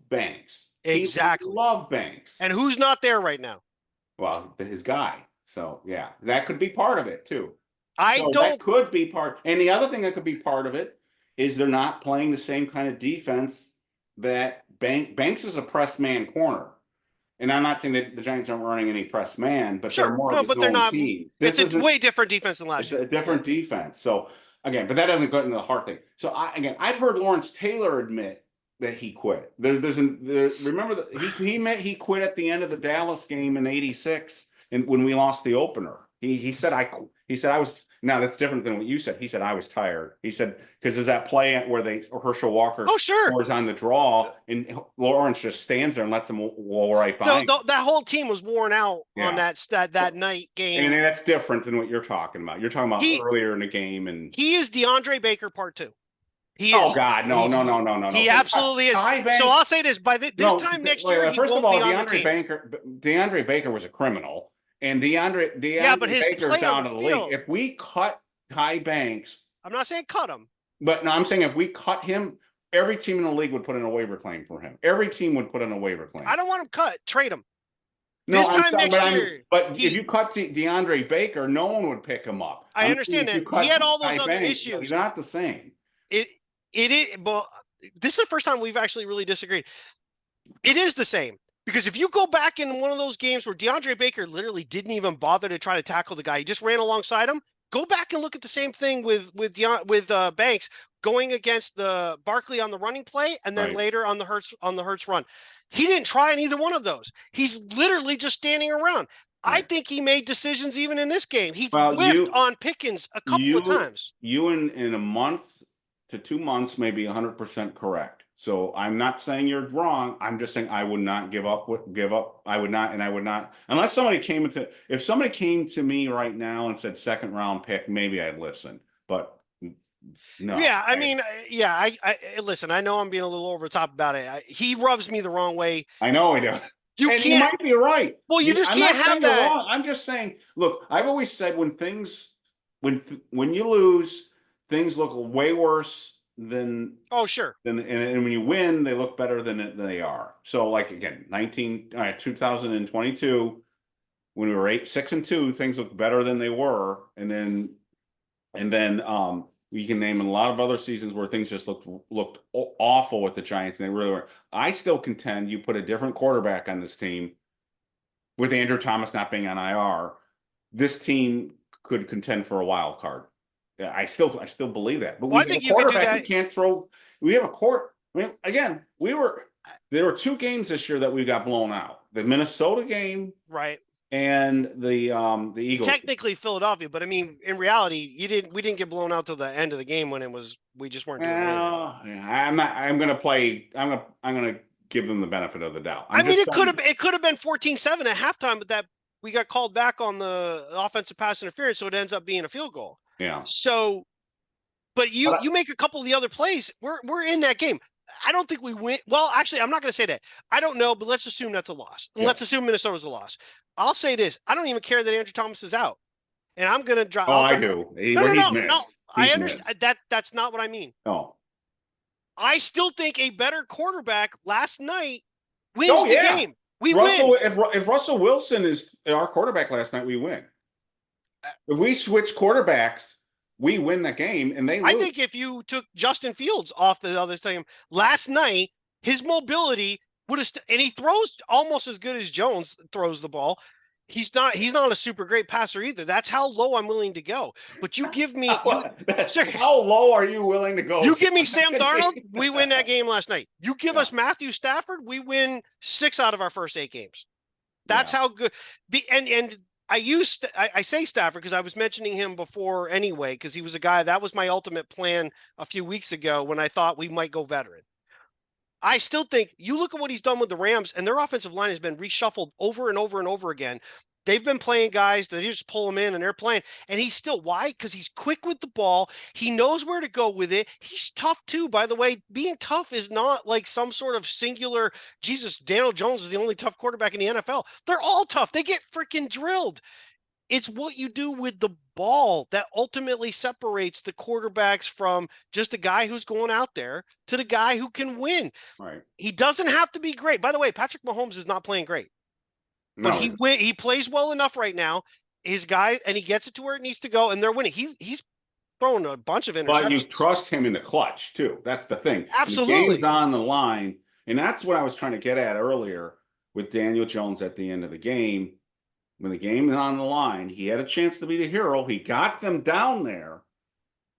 Banks. Exactly. He loved Banks. And who's not there right now? Well, his guy. So yeah, that could be part of it too. That could be part. And the other thing that could be part of it is they're not playing the same kind of defense that Banks is a press man corner. And I'm not saying that the Giants aren't running any press man, but they're more of a zone team. It's a way different defense than last year. It's a different defense. So again, but that doesn't go into the heart thing. So I've heard Lawrence Taylor admit that he quit. Remember that he quit at the end of the Dallas game in '86, and when we lost the opener. He said I was. Now that's different than what you said. He said I was tired. He said because there's that play where Herschel Walker scores on the draw, and Lawrence just stands there and lets him roll right by. That whole team was worn out on that night game, and that's different than what you're talking about. You're talking about earlier in the game, and he is DeAndre Baker part two. He is. Oh God, no. He absolutely is. So I'll say this: by this time next year, first of all, DeAndre Baker was a criminal. And DeAndre Baker's down to the league. If we cut Tae Banks, I'm not saying cut him, but no, I'm saying if we cut him, every team in the league would put in a waiver claim for him. Every team would put in a waiver claim. I don't want him cut. Trade him. This time next year. But if you cut DeAndre Baker, no one would pick him up. I understand that. He had all those other issues. They're not the same. It is, but this is the first time we've actually really disagreed. It is the same. Because if you go back in one of those games where DeAndre Baker literally didn't even bother to try to tackle the guy, he just ran alongside him. Go back and look at the same thing with Banks going against the Barkley on the running play, and then later on the Hurts run. He didn't try in either one of those. He's literally just standing around. I think he made decisions even in this game. He whiffed on Pickens a couple of times. You in a month to 2 months may be 100% correct. So I'm not saying you're wrong. I'm just saying I would not give up. I would not, unless somebody if somebody came to me right now and said second round pick, maybe I'd listen. But no. Yeah, I listen. I know I'm being a little over the top about it. He rubs me the wrong way. I know he does. You might be right. Well, you just can't have that. I'm just saying. Look, I've always said when you lose, things look way worse than and when you win, they look better than they are. So like again, 2022, when we were 6-2, things looked better than they were, and then you can name a lot of other seasons where things just looked awful with the Giants, and they really were. I still contend you put a different quarterback on this team, with Andrew Thomas not being on IR, this team could contend for a wild card. I still believe that. But I think you could do that. We can't throw. We have a court. I mean, again, there were 2 games this year that we got blown out. The Minnesota game, and the Eagles. Technically Philadelphia, but I mean, in reality, we didn't get blown out till the end of the game when we just weren't doing anything. I'm gonna give them the benefit of the doubt. It could have been 14-7 at halftime, but that we got called back on the offensive pass interference, so it ends up being a field goal. Yeah. So, but you make a couple of the other plays. We're in that game. I don't think we win. Well, actually, I'm not going to say that. I don't know, but let's assume that's a loss. Yeah. Let's assume Minnesota's a loss. I'll say this: I don't even care that Andrew Thomas is out, and I'm going to drop. Oh, I do. No. I understand that. That's not what I mean. Oh. I still think a better quarterback last night wins Oh the yeah, game. We Russell. win. If Russell Wilson is our quarterback last night, we win. If we switch quarterbacks, we win the game, and they I lose. think if you took Justin Fields off the other team last night, his mobility would have, and he throws almost as good as Jones throws the ball. He's not a super great passer either. That's how low I'm willing to go. But you give me How low are you willing to go? you give me Sam Darnold, we win that game last night. You give us Matthew Stafford, we win 6 out of our first 8 games. That's how good. And I say Stafford because I was mentioning him before anyway, because he was a guy that was my ultimate plan a few weeks ago when I thought we might go veteran. I still think you look at what he's done with the Rams, and their offensive line has been reshuffled over and over and over again. They've been playing guys that just pull them in and they're playing. And he's still, why? Because he's quick with the ball. He knows where to go with it. He's tough too, by the way. Being tough is not like some sort of singular, Jesus, Daniel Jones is the only tough quarterback in the NFL. They're all tough. They get freaking drilled. It's what you do with the ball that ultimately separates the quarterbacks from just a guy who's going out there to the guy who can win. Right. He doesn't have to be great. By the way, Patrick Mahomes is not playing great. But he plays well enough right now. His guy, and he gets it to where it needs to go, and they're winning. He's throwing a bunch of interceptions. But you trust him in the clutch too. That's the thing. Absolutely. The game's on the line, and that's what I was trying to get at earlier with Daniel Jones at the end of the game. When the game is on the line, he had a chance to be the hero. He got them down there,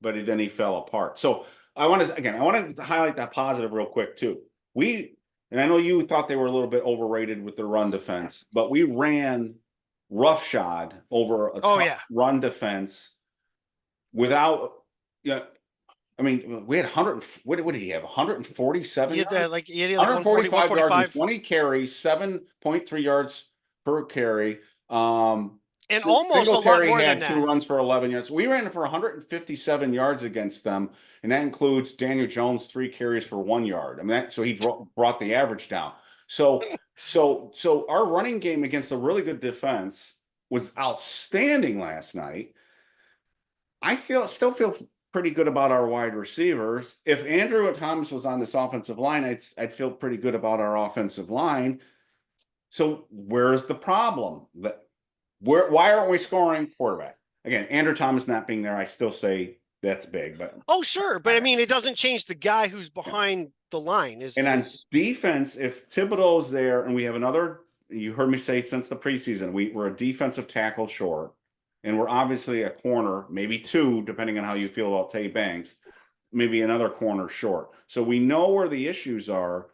but then he fell apart. So I want to highlight that positive real quick too. And I know you thought they were a little bit overrated with the run defense, but we ran roughshod over a run defense without, I mean, we had 100. What did he have? 147 yards? 145 yards and 20 carries, 7.3 yards per carry. And almost a lot more than that. 2 runs for 11 yards. We ran for 157 yards against them, and that includes Daniel Jones 3 carries for 1 yard. I mean, so he brought the average down. So our running game against a really good defense was outstanding last night. I still feel pretty good about our wide receivers. If Andrew Thomas was on this offensive line, I'd feel pretty good about our offensive line. So where's the problem? Why aren't we scoring quarterback? Again, Andrew Thomas not being there, I still say that's big. But sure, but I mean, it doesn't change the guy who's behind the line. On defense, if Thibodeau's there, and we have another, you heard me say since the preseason, we're a defensive tackle short, and we're obviously a corner, maybe 2, depending on how you feel about Tae Banks, maybe another corner short. So we know where the issues are.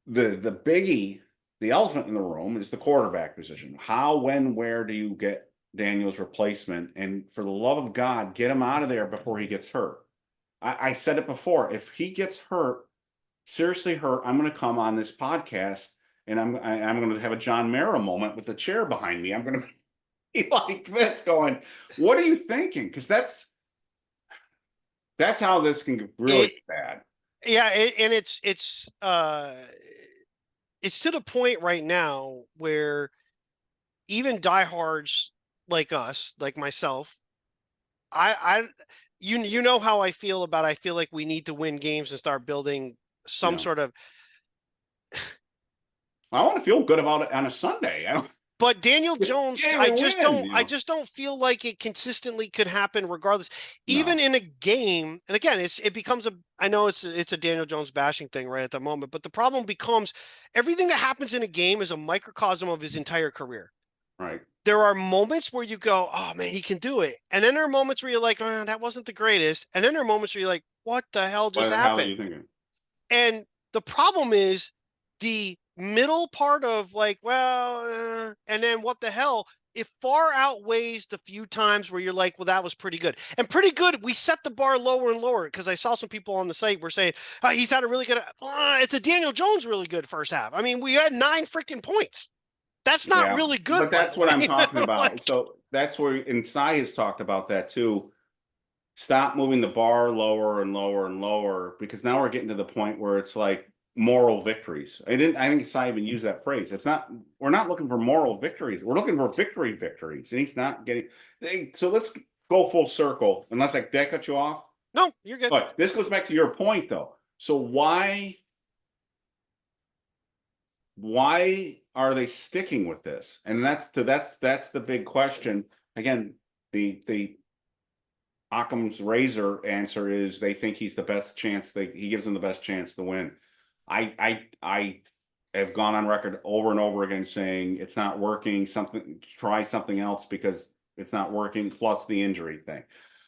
The biggie. The elephant in the room is the quarterback position. How, when, where do you get Daniel's replacement? And for the love of God, get him out of there before he gets hurt. I said it before. If he gets hurt, seriously hurt, I'm going to come on this podcast and I'm going to have a John Mara moment with the chair behind me. I'm going to be like this going, what are you thinking? Because that's how this can get really bad. Yeah, and it's to the point right now where even diehards like us, like myself, you know how I feel about. I feel like we need to win games and start building some sort of. I want to feel good about it on a Sunday. But Daniel Jones, I just don't feel like it consistently could happen regardless. Even in a game, and again, it becomes I know it's a Daniel Jones bashing thing right at the moment, but the problem becomes everything that happens in a game is a microcosm of his entire career. Right. There are moments where you go, oh man, he can do it. And then there are moments where you're like, oh, that wasn't the greatest. And then there are moments where you're like, what the hell just happened? What the hell are you thinking? And the problem is the middle part of like, well, and then what the hell, it far outweighs the few times where you're like, well, that was pretty good. And pretty good, we set the bar lower and lower because I saw some people on the site were saying, he's had a really good, it's a Daniel Jones really good first half. I mean, we had 9 freaking points. That's not really good. But that's what I'm talking about. So that's where, and Sai has talked about that too. Stop moving the bar lower and lower and lower, because now we're getting to the point where it's like, moral victories. I think Sai even used that phrase. We're not looking for moral victories. We're looking for victories. And he's not getting, so let's go full circle. Unless did I cut you off? No, you're good. But this goes back to your point though. So why why are they sticking with this? And that's the big question. Again, the Occam's razor answer is they think he's the best chance. He gives them the best chance to win. I have gone on record over and over again saying it's not working. Try something else because it's not working. Plus the injury thing.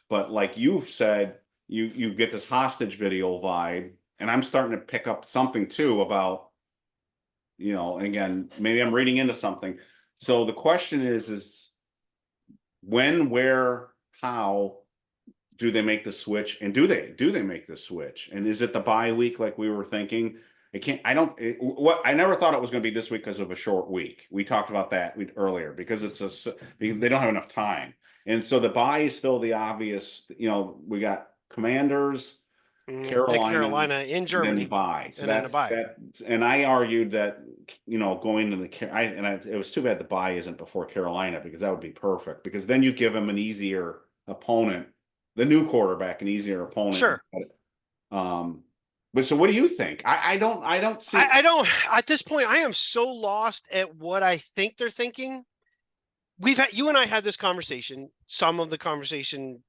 But like you've said, you get this hostage video vibe, and I'm starting to pick up something too about, and again, maybe I'm reading into something. So the question is when, where, how do they make the switch, and do they make the switch, and is it the bye week like we were thinking? I never thought it was going to be this week because of a short week. We talked about that earlier because they don't have enough time, and so the bye is still the obvious. We got Commanders, Carolina in and then Germany, bye. So and then the bye. and I argued that going to it was too bad the bye isn't before Carolina, because that would be perfect, because then you give them an easier opponent, the new quarterback, an easier opponent. Sure. But so what do you think? I don't see. I don't, at this point, I am so lost at what I think they're thinking. You and I had this conversation. Some of the conversation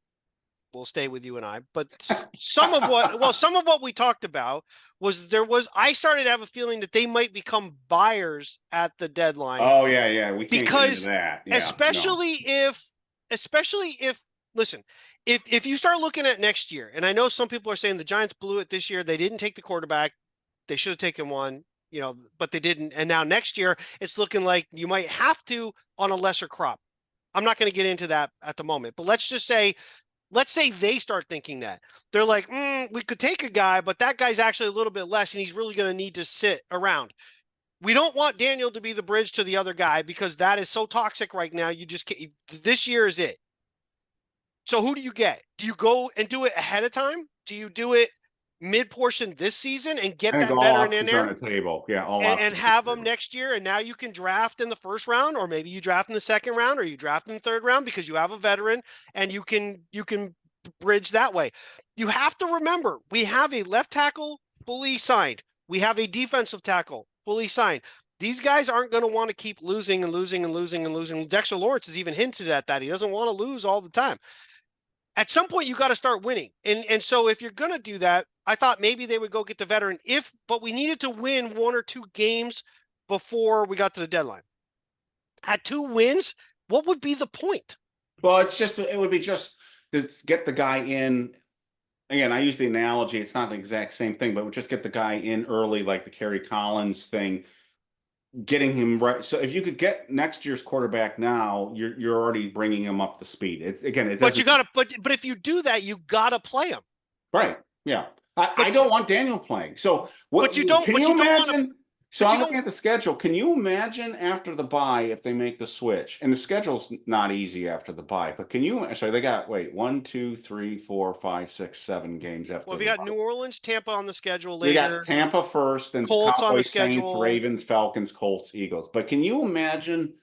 will stay with you and I, but some of what we talked about I started to have a feeling that they might become buyers at the deadline. Oh yeah. We can't get into that. Yeah, especially if, listen, if you start looking at next year, and I know some people are saying the Giants blew it this year. They didn't take the quarterback. They should have taken one, but they didn't. And now next year, it's looking like you might have to on a lesser crop. I'm not going to get into that at the moment, but let's say they start thinking that. They're like, we could take a guy, but that guy's actually a little bit less, and he's really going to need to sit around. We don't want Daniel to be the bridge to the other guy, because that is so toxic right now. This year is it. So who do you get? Do you go and do it ahead of time? Do you do it mid-portion this season and get that veteran in there? On the table. Yeah, and have them next year, and now you can draft in the first round, or maybe you draft in the second round, or you draft in the third round because you have a veteran and you can bridge that way. You have to remember, we have a left tackle fully signed. We have a defensive tackle fully signed. These guys aren't going to want to keep losing and losing and losing and losing. Dexter Lawrence has even hinted at that. He doesn't want to lose all the time. At some point, you got to start winning. And so if you're going to do that, I thought maybe they would go get the veteran but we needed to win one or two games before we got to the deadline. At 2 wins, what would be the point? Well, it would be just to get the guy in. Again, I use the analogy. It's not the exact same thing, but just get the guy in early, like the Kerry Collins thing, getting him right. So if you could get next year's quarterback now, you're already bringing him up to speed. But if you do that, you got to play him. Right. Yeah. I don't want Daniel playing. So what? But you don't. Can you imagine? So I'm looking at the schedule. Can you imagine after the bye if they make the switch? And the schedule's not easy after the bye, but can you? So they got 1, 2, 3, 4, 5, 6, 7 games after. Well, we got New Orleans, Tampa on the schedule later. We got Tampa first, then Colts on the schedule. Saints, Ravens, Falcons, Colts, Eagles. But can you imagine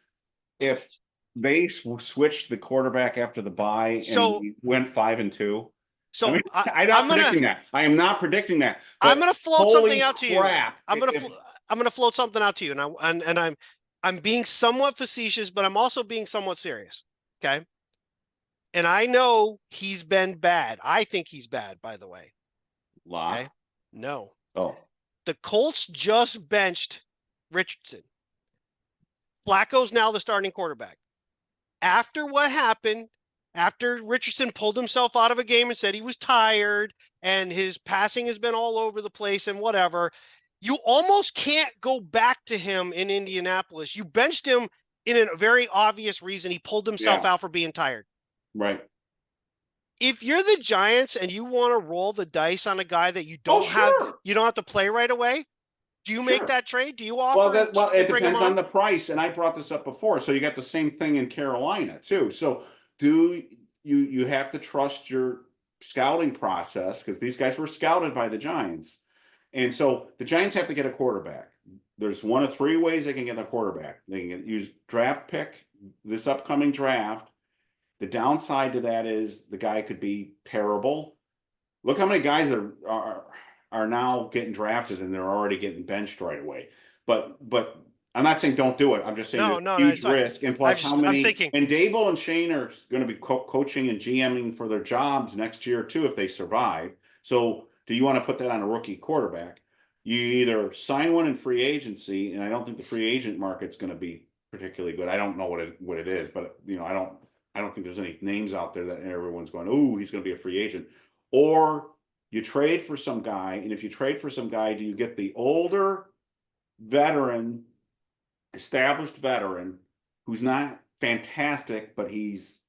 if they switched the quarterback after the bye and went 5-2? So I'm not predicting that. I am not predicting that. I'm going to float something out to you. I'm going to float something out to you, and I'm being somewhat facetious, but I'm also being somewhat serious. Okay, and I know he's been bad. I think he's bad, by the way. Okay? No. Oh. The Colts just benched Richardson. Flacco's now the starting quarterback. After what happened, after Richardson pulled himself out of a game and said he was tired and his passing has been all over the place and whatever, you almost can't go back to him in Indianapolis. You benched him in a very obvious reason. He pulled himself out for being tired. Right. If you're the Giants and you want to roll the dice on a guy that you don't have to play right away, do you make that trade? Do you offer? Well, it depends on the price. And I brought this up before. So you got the same thing in Carolina too. So do you have to trust your scouting process, because these guys were scouted by the Giants. And so the Giants have to get a quarterback. There's one of 3 ways they can get a quarterback. They can use draft pick, this upcoming draft. The downside to that is the guy could be terrible. Look how many guys are now getting drafted and they're already getting benched right away. but I'm not saying don't do it. I'm just saying No, there's no, no, huge it's fine. risk. And plus, how I'm many? thinking. And Daboll and Shane are going to be coaching and GMing for their jobs next year too if they survive. So, do you want to put that on a rookie quarterback? You either sign one in free agency, and I don't think the free agent market's going to be particularly good. I don't know what it is, but I don't think there's any names out there that everyone's going, oh, he's going to be a free agent. Or you trade for some guy, and if you trade for some guy, do you get the older veteran, established veteran, who's not fantastic, but he's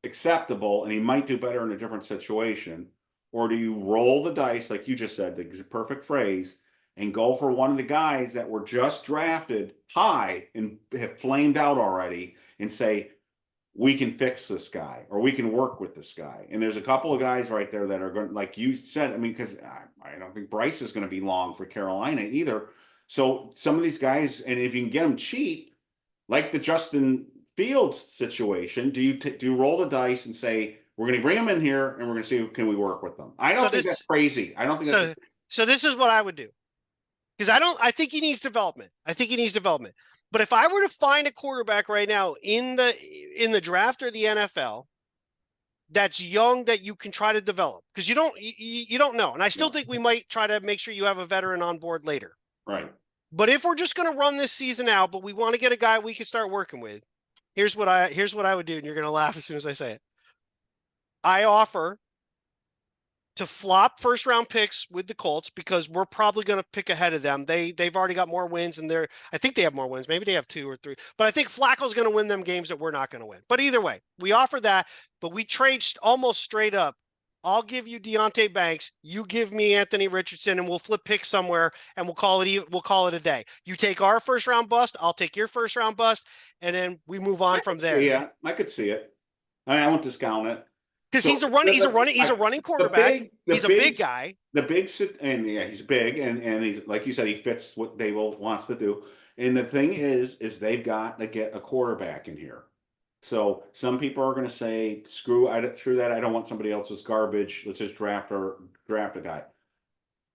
acceptable and he might do better in a different situation? Or do you roll the dice, like you just said, the perfect phrase, and go for one of the guys that were just drafted high and have flamed out already and say, we can fix this guy or we can work with this guy? And there's a couple of guys right there that are going, like you said, I mean, because I don't think Bryce is going to be long for Carolina either. So some of these guys, and if you can get them cheap, like the Justin Fields situation, do you roll the dice and say, we're going to bring them in here and we're going to see, can we work with them? I So don't think that's this, crazy. I don't think that's, so this is what I would do. Because I think he needs development. I think he needs development. But if I were to find a quarterback right now in the draft or the NFL that's young that you can try to develop, because you don't know. And I still think we might try to make sure you have a veteran on board later. right. But if we're just going to run this season out, but we want to get a guy we can start working with, here's what I would do, and you're going to laugh as soon as I say it. I offer to flop first round picks with the Colts because we're probably going to pick ahead of them. They've already got more wins, and I think they have more wins. Maybe they have 2 or 3, but I think Flacco's going to win them games that we're not going to win. But either way, we offer that, but we trade almost straight up. I'll give you Deontay Banks. You give me Anthony Richardson, and we'll flip picks somewhere, and we'll call it a day. You take our first round bust, I'll take your first round bust, and then we move on from there. Yeah, I could see it. I won't discount it. Because So, he's a running quarterback. He's a big guy. The big and yeah, he's big and he's, like you said, he fits what Daboll wants to do. And the thing is they've got to get a quarterback in here. So some people are going to say, screw that. I don't want somebody else's garbage. Let's just draft a guy.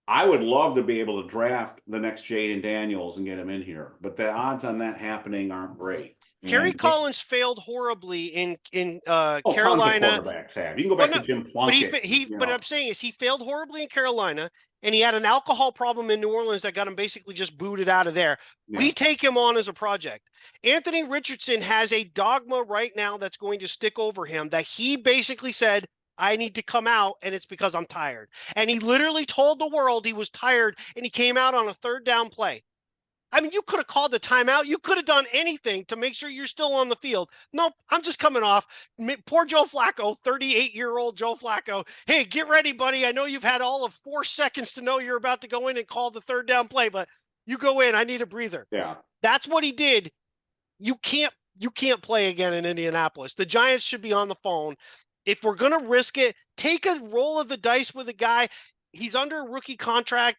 I would love to be able to draft the next Jaden Daniels and get him in here, but the odds on that happening aren't great. Kerry Collins failed horribly in Carolina. Tons of quarterbacks have. You can go back to Jim Plunkett. But I'm saying is he failed horribly in Carolina, and he had an alcohol problem in New Orleans that got him basically just booted out of there. Yeah. We take him on as a project. Anthony Richardson has a dogma right now that's going to stick over him that he basically said, I need to come out, and it's because I'm tired. And he literally told the world he was tired, and he came out on a 3rd down play. I mean, you could have called the timeout. You could have done anything to make sure you're still on the field. Nope, I'm just coming off. Poor Joe Flacco, 38-year-old Joe Flacco. Hey, get ready, buddy. I know you've had all of 4 seconds to know you're about to go in and call the 3rd down play, but you go in. I need a breather. Yeah. That's what he did. You can't play again in Indianapolis. The Giants should be on the phone. If we're going to risk it, take a roll of the dice with a guy. He's under a rookie contract.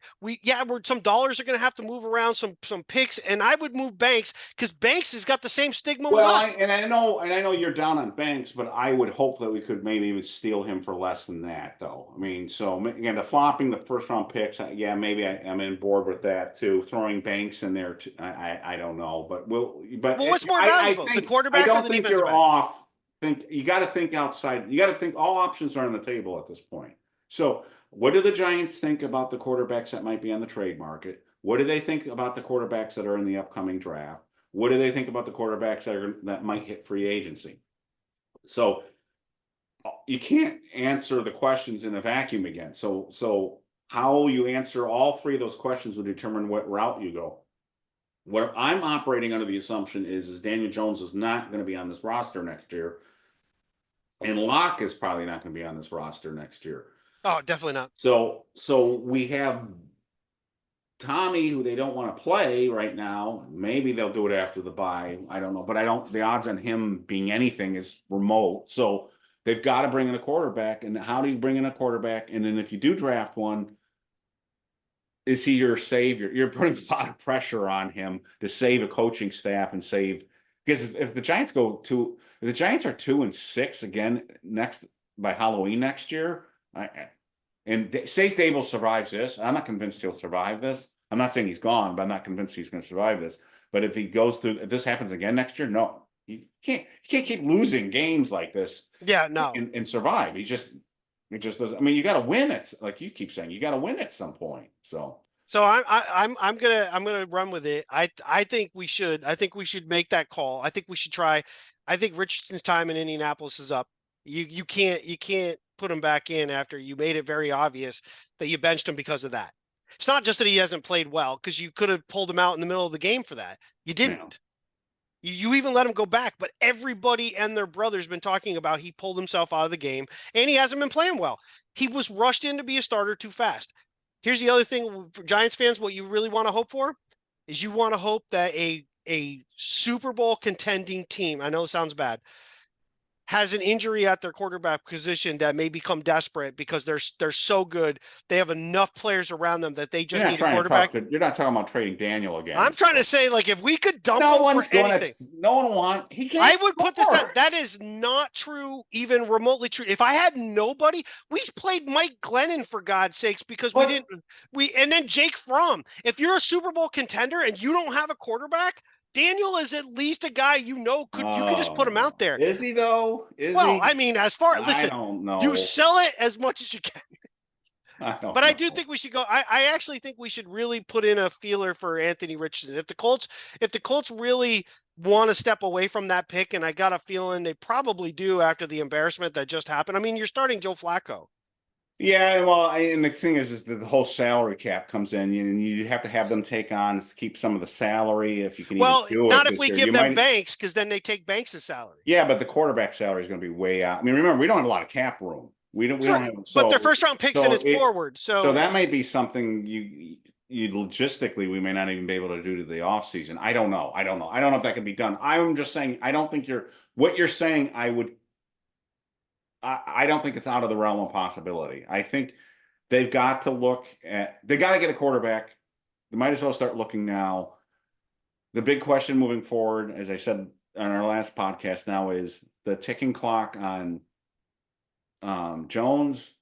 Some dollars are going to have to move around, some picks, and I would move Banks because Banks has got the same stigma with us. I know you're down on Banks, but I would hope that we could maybe even steal him for less than that, though. I mean, so again, the flopping the first round picks, yeah, maybe I'm in board with that too. Throwing Banks in there, I don't know, but what's more valuable, the quarterback or the defensive back? I don't think you're off. You got to think outside. You got to think all options are on the table at this point. So, what do the Giants think about the quarterbacks that might be on the trade market? What do they think about the quarterbacks that are in the upcoming draft? What do they think about the quarterbacks that might hit free agency? So you can't answer the questions in a vacuum again. So how you answer all 3 of those questions will determine what route you go. What I'm operating under the assumption is Daniel Jones is not going to be on this roster next year, and Locke is probably not going to be on this roster next year. Oh, definitely not. So we have Tommy, who they don't want to play right now. Maybe they'll do it after the bye. I don't know, but the odds on him being anything is remote. So they've got to bring in a quarterback. And how do you bring in a quarterback? And then if you do draft one, is he your savior? You're putting a lot of pressure on him to save a coaching staff and save, because if the Giants are 2-6 again by Halloween next year, and say Daboll survives this. I'm not convinced he'll survive this. I'm not saying he's gone, but I'm not convinced he's going to survive this. But if he goes through, if this happens again next year, no, you can't keep losing games like this Yeah, no. and survive. He just doesn't. I mean, you got to win. It's like you keep saying, you got to win at some point. So So I'm gonna run with it. I think we should. I think we should make that call. I think we should try. I think Richardson's time in Indianapolis is up. You can't put him back in after you made it very obvious that you benched him because of that. It's not just that he hasn't played well, because you could have pulled him out in the middle of the game for that. You yeah, didn't. You even let him go back, but everybody and their brother's been talking about he pulled himself out of the game and he hasn't been playing well. He was rushed in to be a starter too fast. Here's the other thing for Giants fans, what you really want to hope for is you want to hope that a Super Bowl contending team, I know it sounds bad, has an injury at their quarterback position that may become desperate because they're so good. They have enough players around them that they you're just not need a trying to talk. quarterback. You're not talking about trading Daniel again. I'm trying So. to say, like, if we could dump No him for one's going to. anything, No one want. He I can't would put this down. score. That is not true, even remotely true. If I had nobody, we played Mike Glennon for God's sakes because we But didn't. And then Jake Fromm. If you're a Super Bowl contender and you don't have a quarterback, Daniel is at least a guy you could just put him out there. is he though? Is Well, he? I mean, I listen, don't you know. sell it as much as you can. I don't But I do know. think we should go. I actually think we should really put in a feeler for Anthony Richardson. If the Colts really want to step away from that pick, and I got a feeling they probably do after the embarrassment that just happened. I mean, you're starting Joe Flacco. Yeah, well, and the thing is that the whole salary cap comes in, and you have to have them take on to keep some of the salary if you can even Well, do it not if this we year. give You them might, Banks, because then they take Banks' salary. yeah, but the quarterback salary is going to be way out. I mean, remember, we don't have a lot of cap room. We Sure, don't have but their so first round picks in so is it forward. so So that might be something you logistically we may not even be able to do to the off season. I don't know. I don't know if that can be done. I'm just saying I don't think what you're saying. I don't think it's out of the realm of possibility. I think they've got to they got to get a quarterback. They might as well start looking now. The big question moving forward, as I said on our last podcast now, is the ticking clock on Jones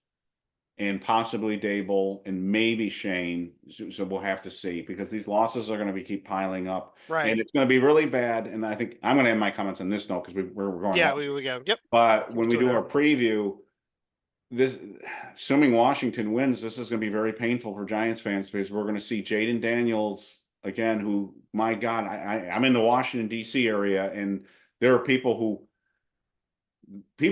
and possibly Daboll and maybe Shane. So we'll have to see because these losses are going to keep piling up right, and it's going to be really bad. And I think I'm going to end my comments on this note because we're going yeah, long. we go. Yep, But when almost we to an do our hour. preview, this assuming Washington wins, this is going to be very painful for Giants fans because we're going to see Jaden Daniels again, who, my God, I'm in the Washington D.C. area, and there are people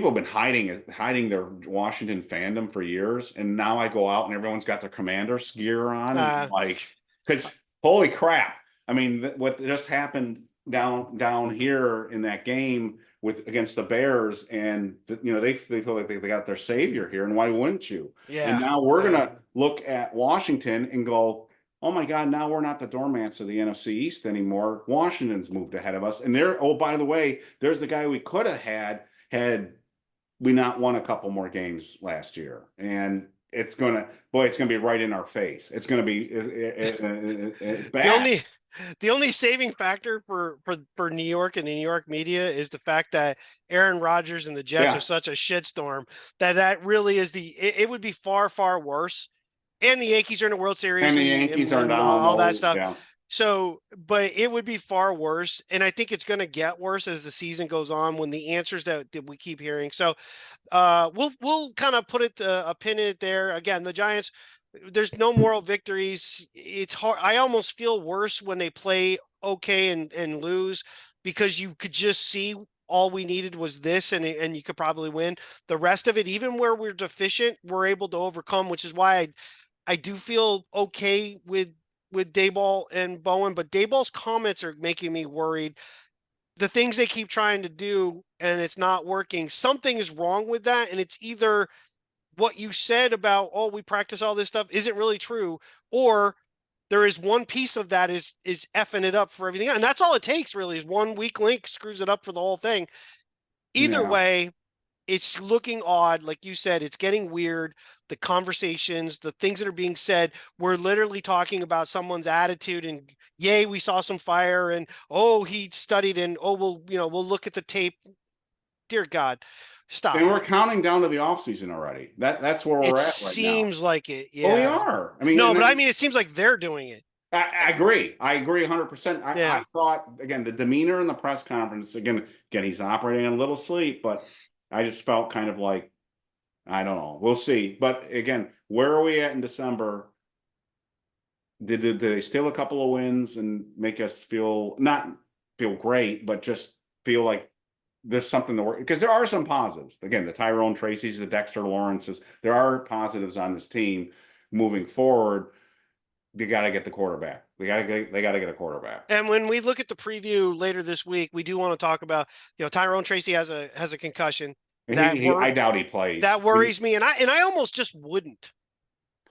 have been hiding their Washington fandom for years, and now I go out and everyone's got their Commanders gear on, and I'm Uh, like, because holy crap! I mean, what just happened down here in that game with against the Bears, and they feel like they got their savior here, and why wouldn't you? And yeah, now we're yeah. gonna look at Washington and go, oh my God, now we're not the doormats of the NFC East anymore. Washington's moved ahead of us, and oh, by the way, there's the guy we could have had we not won a couple more games last year. And it's gonna be right in our face. It's gonna be The bad. only saving factor for New York and the New York media is the fact that Aaron Rodgers and the Jets are Yeah, such a shitstorm that really is it would be far worse. And the Yankees are in the World Series and the and Yankees are down all that low. stuff. Yeah, So, but it would be far worse. And I think it's going to get worse as the season goes on when the answers that we keep hearing. So, we'll kind of put a pin in it there. Again, the Giants, there's no moral victories. It's hard. I almost feel worse when they play okay and lose because you could just see all we needed was this and you could probably win. The rest of it, even where we're deficient, we're able to overcome, which is why I do feel okay with Daboll and Bowen, but Daboll's comments are making me worried. The things they keep trying to do and it's not working, something is wrong with that. And it's either what you said about, oh, we practice all this stuff isn't really true, or there is one piece of that is effing it up for everything. And that's all it takes really is one weak link screws it up for the whole thing. Either yeah. way, it's looking odd. Like you said, it's getting weird. The conversations, the things that are being said, we're literally talking about someone's attitude and yay, we saw some fire and oh, he studied and oh, we'll look at the tape. Dear God, stop. And we're counting down to the offseason already. That's where It we're at right now. seems like it. Well, we Yeah. are. I mean, No, and but I then mean, it seems like they're doing it. I agree. I agree 100%. I Yeah. thought, again, the demeanor in the press conference, again, he's operating on a little sleep, but I just felt kind of like, I don't know. We'll see. But again, where are we at in December? Did they steal a couple of wins and make us feel not feel great, but just feel like there's something to work because there are some positives. Again, the Tyrone Tracy's, the Dexter Lawrences, there are positives on this team moving forward. They got to get the quarterback. They got to get a quarterback. And when we look at the preview later this week, we do want to talk about, Tyrone Tracy has a concussion I doubt he plays. that worries me, and I almost just wouldn't.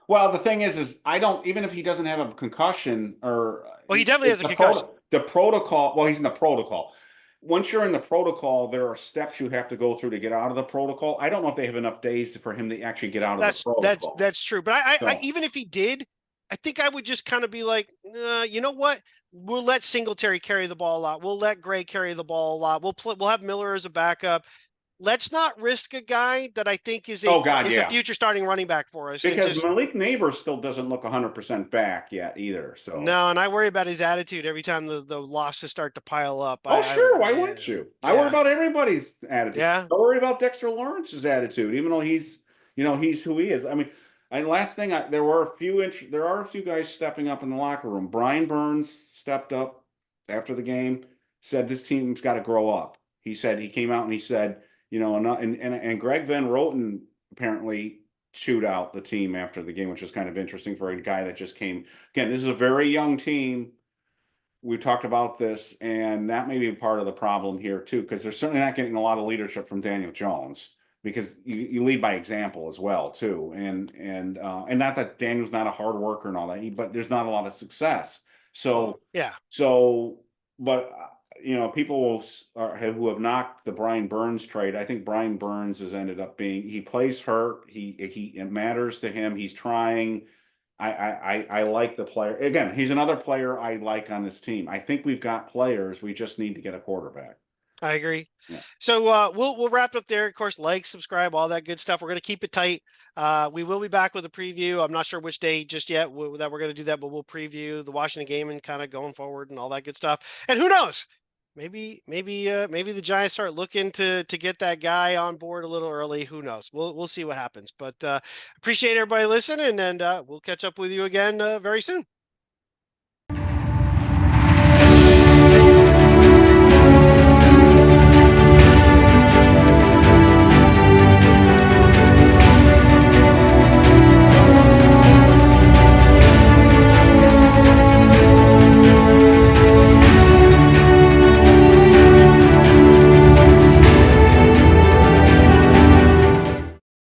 Well, the thing is I don't even if he doesn't have a concussion or Well, he definitely has a the concussion. the protocol. Well, he's in the protocol. Once you're in the protocol, there are steps you have to go through to get out of the protocol. I don't know if they have enough days for him to actually get out of the protocol. That's true. But I So, even if he did, I think I would just kind of be like, you know what? We'll let Singletary carry the ball a lot. We'll let Gray carry the ball a lot. We'll have Miller as a backup. Let's not risk a guy that I think oh God, is a yeah. future starting running back for us. And Because just Malik Neighbors still doesn't look 100% back yet either. So, no, and I worry about his attitude every time the losses start to pile up. oh sure, why Yeah, wouldn't you? I worry yeah, about everybody's attitude. yeah. Don't worry about Dexter Lawrence's attitude, even though he's who he is. I mean, and last thing, there are a few guys stepping up in the locker room. Brian Burns stepped up after the game, said this team's got to grow up. He said he came out and he said, and Greg Van Roten apparently chewed out the team after the game, which is kind of interesting for a guy that just came. Again, this is a very young team. We talked about this, and that may be part of the problem here too, because they're certainly not getting a lot of leadership from Daniel Jones because you lead by example as well too, and not that Daniel's not a hard worker and all that, but there's not a lot of success. Well, So yeah. so, but people who have knocked the Brian Burns trade. I think Brian Burns has ended up being he plays hurt. It matters to him. He's trying. I like the player. Again, he's another player I like on this team. I think we've got players. We just need to get a quarterback. I agree. Yeah. So we'll wrap up there. Of course, like, subscribe, all that good stuff. We're going to keep it tight. We will be back with a preview. I'm not sure which day just yet that we're going to do that, but we'll preview the Washington game and kind of going forward and all that good stuff. And who knows? Maybe the Giants start looking to get that guy on board a little early. Who knows? We'll see what happens. But appreciate everybody listening, and we'll catch up with you again very soon.